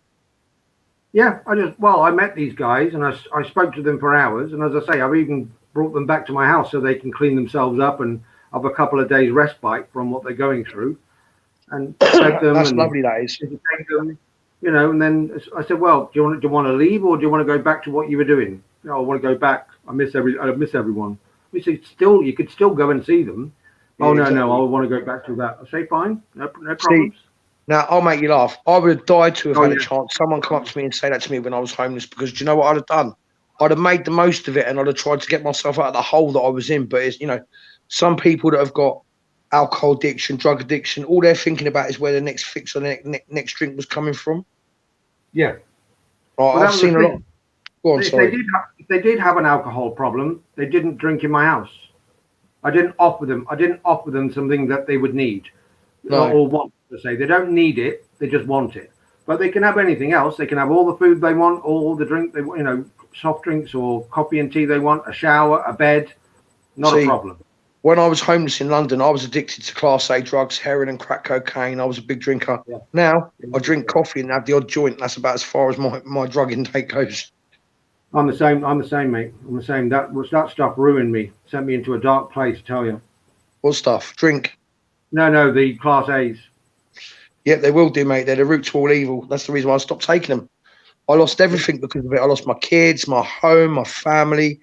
Yeah, I met these guys and I spoke to them for hours. And as I say, I've even brought them back to my house so they can clean themselves up and have a couple of days respite from what they're going through. And fed them. That's lovely, that is. Them, you know, and then I said, well, do you want to leave or do you want to go back to what you were doing? No, I want to go back. I miss everyone. We said, you could still go and see them. Yeah, oh, no, exactly. No, I want to go back to that. I say, fine, no problems. Now, I'll make you laugh. I would have died to have had a chance. Someone come up to me and say that to me when I was homeless, because do you know what I'd have done? I'd have made the most of it and I'd have tried to get myself out of the hole that I was in. But it's, you know, some people that have got alcohol addiction, drug addiction, all they're thinking about is where the next fix or the next drink was coming from. Yeah. I've seen a lot. Go on, sorry. If they did have an alcohol problem, they didn't drink in my house. I didn't offer them something that they would need or want to say. They don't need it, they just want it. But they can have anything else. They can have all the food they want, all the drink they want, you know, soft drinks or coffee and tea they want, a shower, a bed. Not a problem. When I was homeless in London, I was addicted to Class A drugs, heroin and crack cocaine. I was a big drinker. Yeah. Now I drink coffee and have the odd joint. That's about as far as my drug intake goes. I'm the same, mate. I'm the same. That stuff ruined me. Sent me into a dark place, I tell you. What stuff? Drink? No, the Class A's. Yeah, they will do, mate. They're the root to all evil. That's the reason why I stopped taking them. I lost everything because of it. I lost my kids, my home, my family.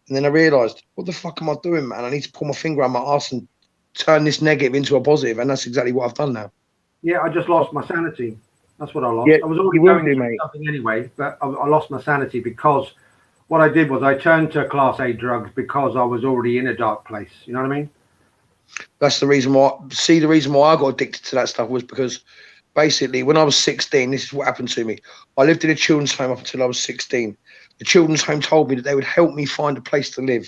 And then I realised, what the fuck am I doing, man? I need to pull my finger out my arse and turn this negative into a positive. And that's exactly what I've done now. Yeah, I just lost my sanity. That's what I lost. Yeah, I was already going through something anyway, but I lost my sanity because what I did was I turned to Class A drugs because I was already in a dark place. You know what I mean? That's the reason why. See, the reason why I got addicted to that stuff was because basically when I was 16, this is what happened to me. I lived in a children's home up until I was 16. The children's home told me that they would help me find a place to live.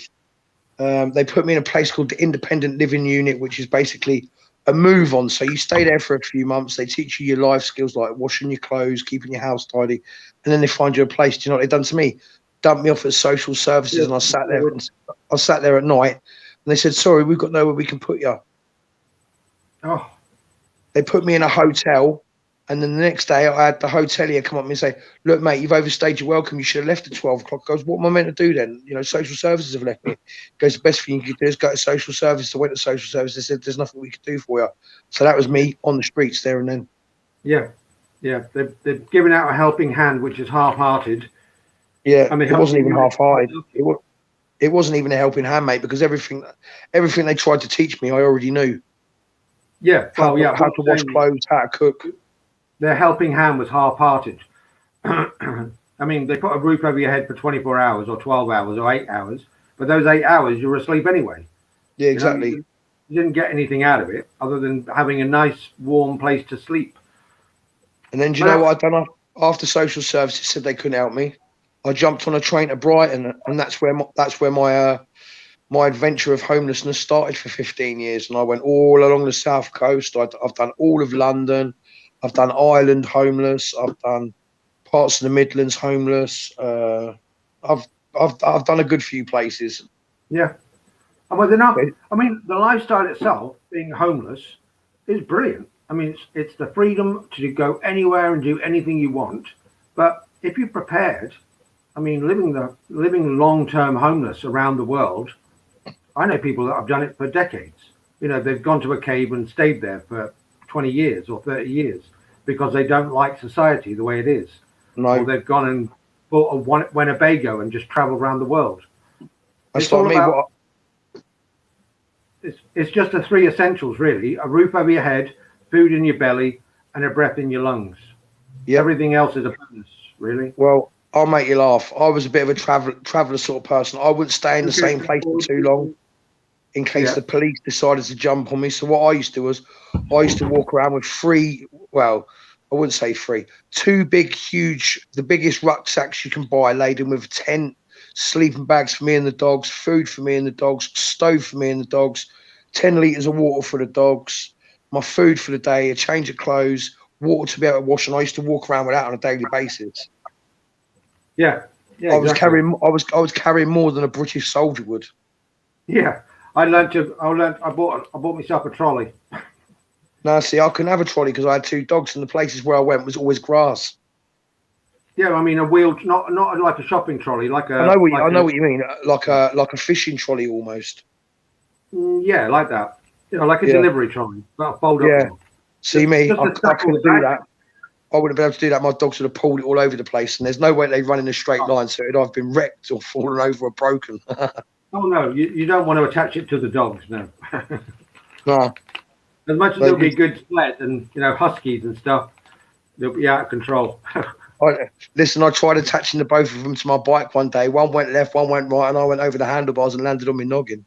They put me in a place called the Independent Living Unit, which is basically a move on. So you stay there for a few months. They teach you your life skills like washing your clothes, keeping your house tidy, and then they find you a place. Do you know what they've done to me? Dumped me off at social services, and I sat there. I sat there at night, and they said, "Sorry, we've got nowhere we can put you." Oh. They put me in a hotel, and then the next day I had the hotelier come up to me and say, "Look, mate, you've overstayed your welcome. You should have left at 12 o'clock." I goes, "What am I meant to do then? You know, social services have left me." He goes, "The best thing you could do is go to social services." I went to social services. They said, "There's nothing we could do for you." So that was me on the streets there and then. Yeah. Yeah. They've given out a helping hand, which is half-hearted. Yeah, I mean, it wasn't even half-hearted. It wasn't even a helping hand, mate, because everything they tried to teach me, I already knew. Yeah. How to wash clothes, how to cook. Their helping hand was half-hearted. I mean, they put a roof over your head for 24 hours or 12 hours or 8 hours, but those 8 hours you were asleep anyway. Yeah, exactly. You didn't get anything out of it other than having a nice, warm place to sleep. And then do you know what I'd done after social services said they couldn't help me? I jumped on a train to Brighton, and that's where my adventure of homelessness started for 15 years. And I went all along the south coast. I've done all of London. I've done Ireland homeless. I've done parts of the Midlands homeless. I've done a good few places. Yeah. And well, enough. I mean, the lifestyle itself, being homeless, is brilliant. I mean, it's the freedom to go anywhere and do anything you want. But if you're prepared, I mean, living long-term homeless around the world, I know people that have done it for decades. You know, they've gone to a cave and stayed there for 20 years or 30 years because they don't like society the way it is. No. Or they've gone and bought a Winnebago and just traveled around the world. That's not me. It's just the three essentials, really: a roof over your head, food in your belly, and a breath in your lungs. Yeah. Everything else is a bonus, really. Well, I'll make you laugh. I was a bit of a traveller sort of person. I wouldn't stay in the same place for too long in case the police decided to jump on me. So what I used to do was I used to walk around with I wouldn't say two big, huge, the biggest rucksacks you can buy, laden with 10 sleeping bags for me and the dogs, food for me and the dogs, stove for me and the dogs, 10 litres of water for the dogs, my food for the day, a change of clothes, water to be able to wash. And I used to walk around with that on a daily basis. Yeah. I was carrying more than a British soldier would. Yeah. I bought myself a trolley. No, see, I couldn't have a trolley because I had 2 dogs, and the places where I went was always grass. Yeah, I mean a wheeled, not like a shopping trolley, like a. I know what you mean, like a fishing trolley almost. Yeah, like that. You know, like a delivery trolley, but a fold up. Yeah. See me, I couldn't do that. I wouldn't be able to do that. My dogs would have pulled it all over the place, and there's no way they run in a straight line, so it'd either been wrecked or fallen over or broken. Oh no, you don't want to attach it to the dogs, no. No. As much as they'll be good sled and huskies and stuff, they'll be out of control. Listen, I tried attaching the both of them to my bike one day. One went left, one went right, and I went over the handlebars and landed on my noggin.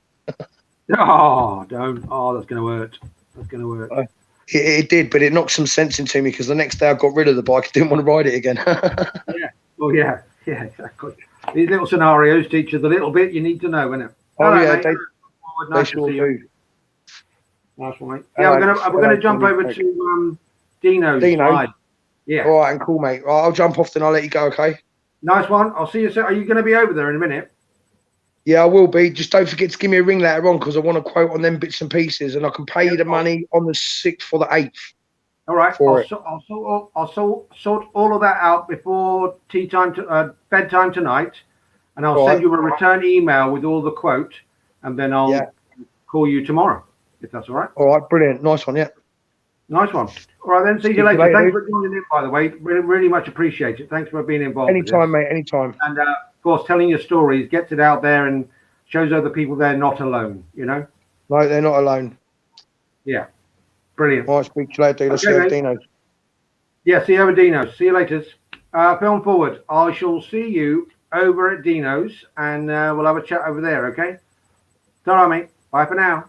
Oh, don't! Oh, that's going to hurt. That's going to hurt. It did, but it knocked some sense into me because the next day I got rid of the bike. I didn't want to ride it again. Yeah. Oh, yeah. Yeah, exactly. These little scenarios teach you the little bit you need to know, innit? Oh, yeah, they sure do. Nice one, mate. Yeah, we're gonna jump over to Dino's side. Yeah. All right, and cool, mate. I'll jump off, then I'll let you go. Okay. Nice one. I'll see you soon. Are you going to be over there in a minute? Yeah, I will be. Just don't forget to give me a ring later on because I want to quote on them bits and pieces, and I can pay you the money on the 6th or the 8th. All right. I'll sort all of that out before bedtime tonight, and I'll send you a return email with all the quote, and then I'll call you tomorrow. If that's all right. All right, brilliant. Nice one, yeah. Nice one. All right, then. See you later. Thanks for joining in, by the way. Really much appreciate it. Thanks for being involved. Anytime, mate. Anytime. And, of course, telling your stories gets it out there and shows other people they're not alone, No, they're not alone. Yeah. Brilliant. All right, speak to you later. Let's go Dino's. Yeah, see you over Dino's. See you later. Film forward. I shall see you over at Dino's, and we'll have a chat over there, okay? All right, mate. Bye for now.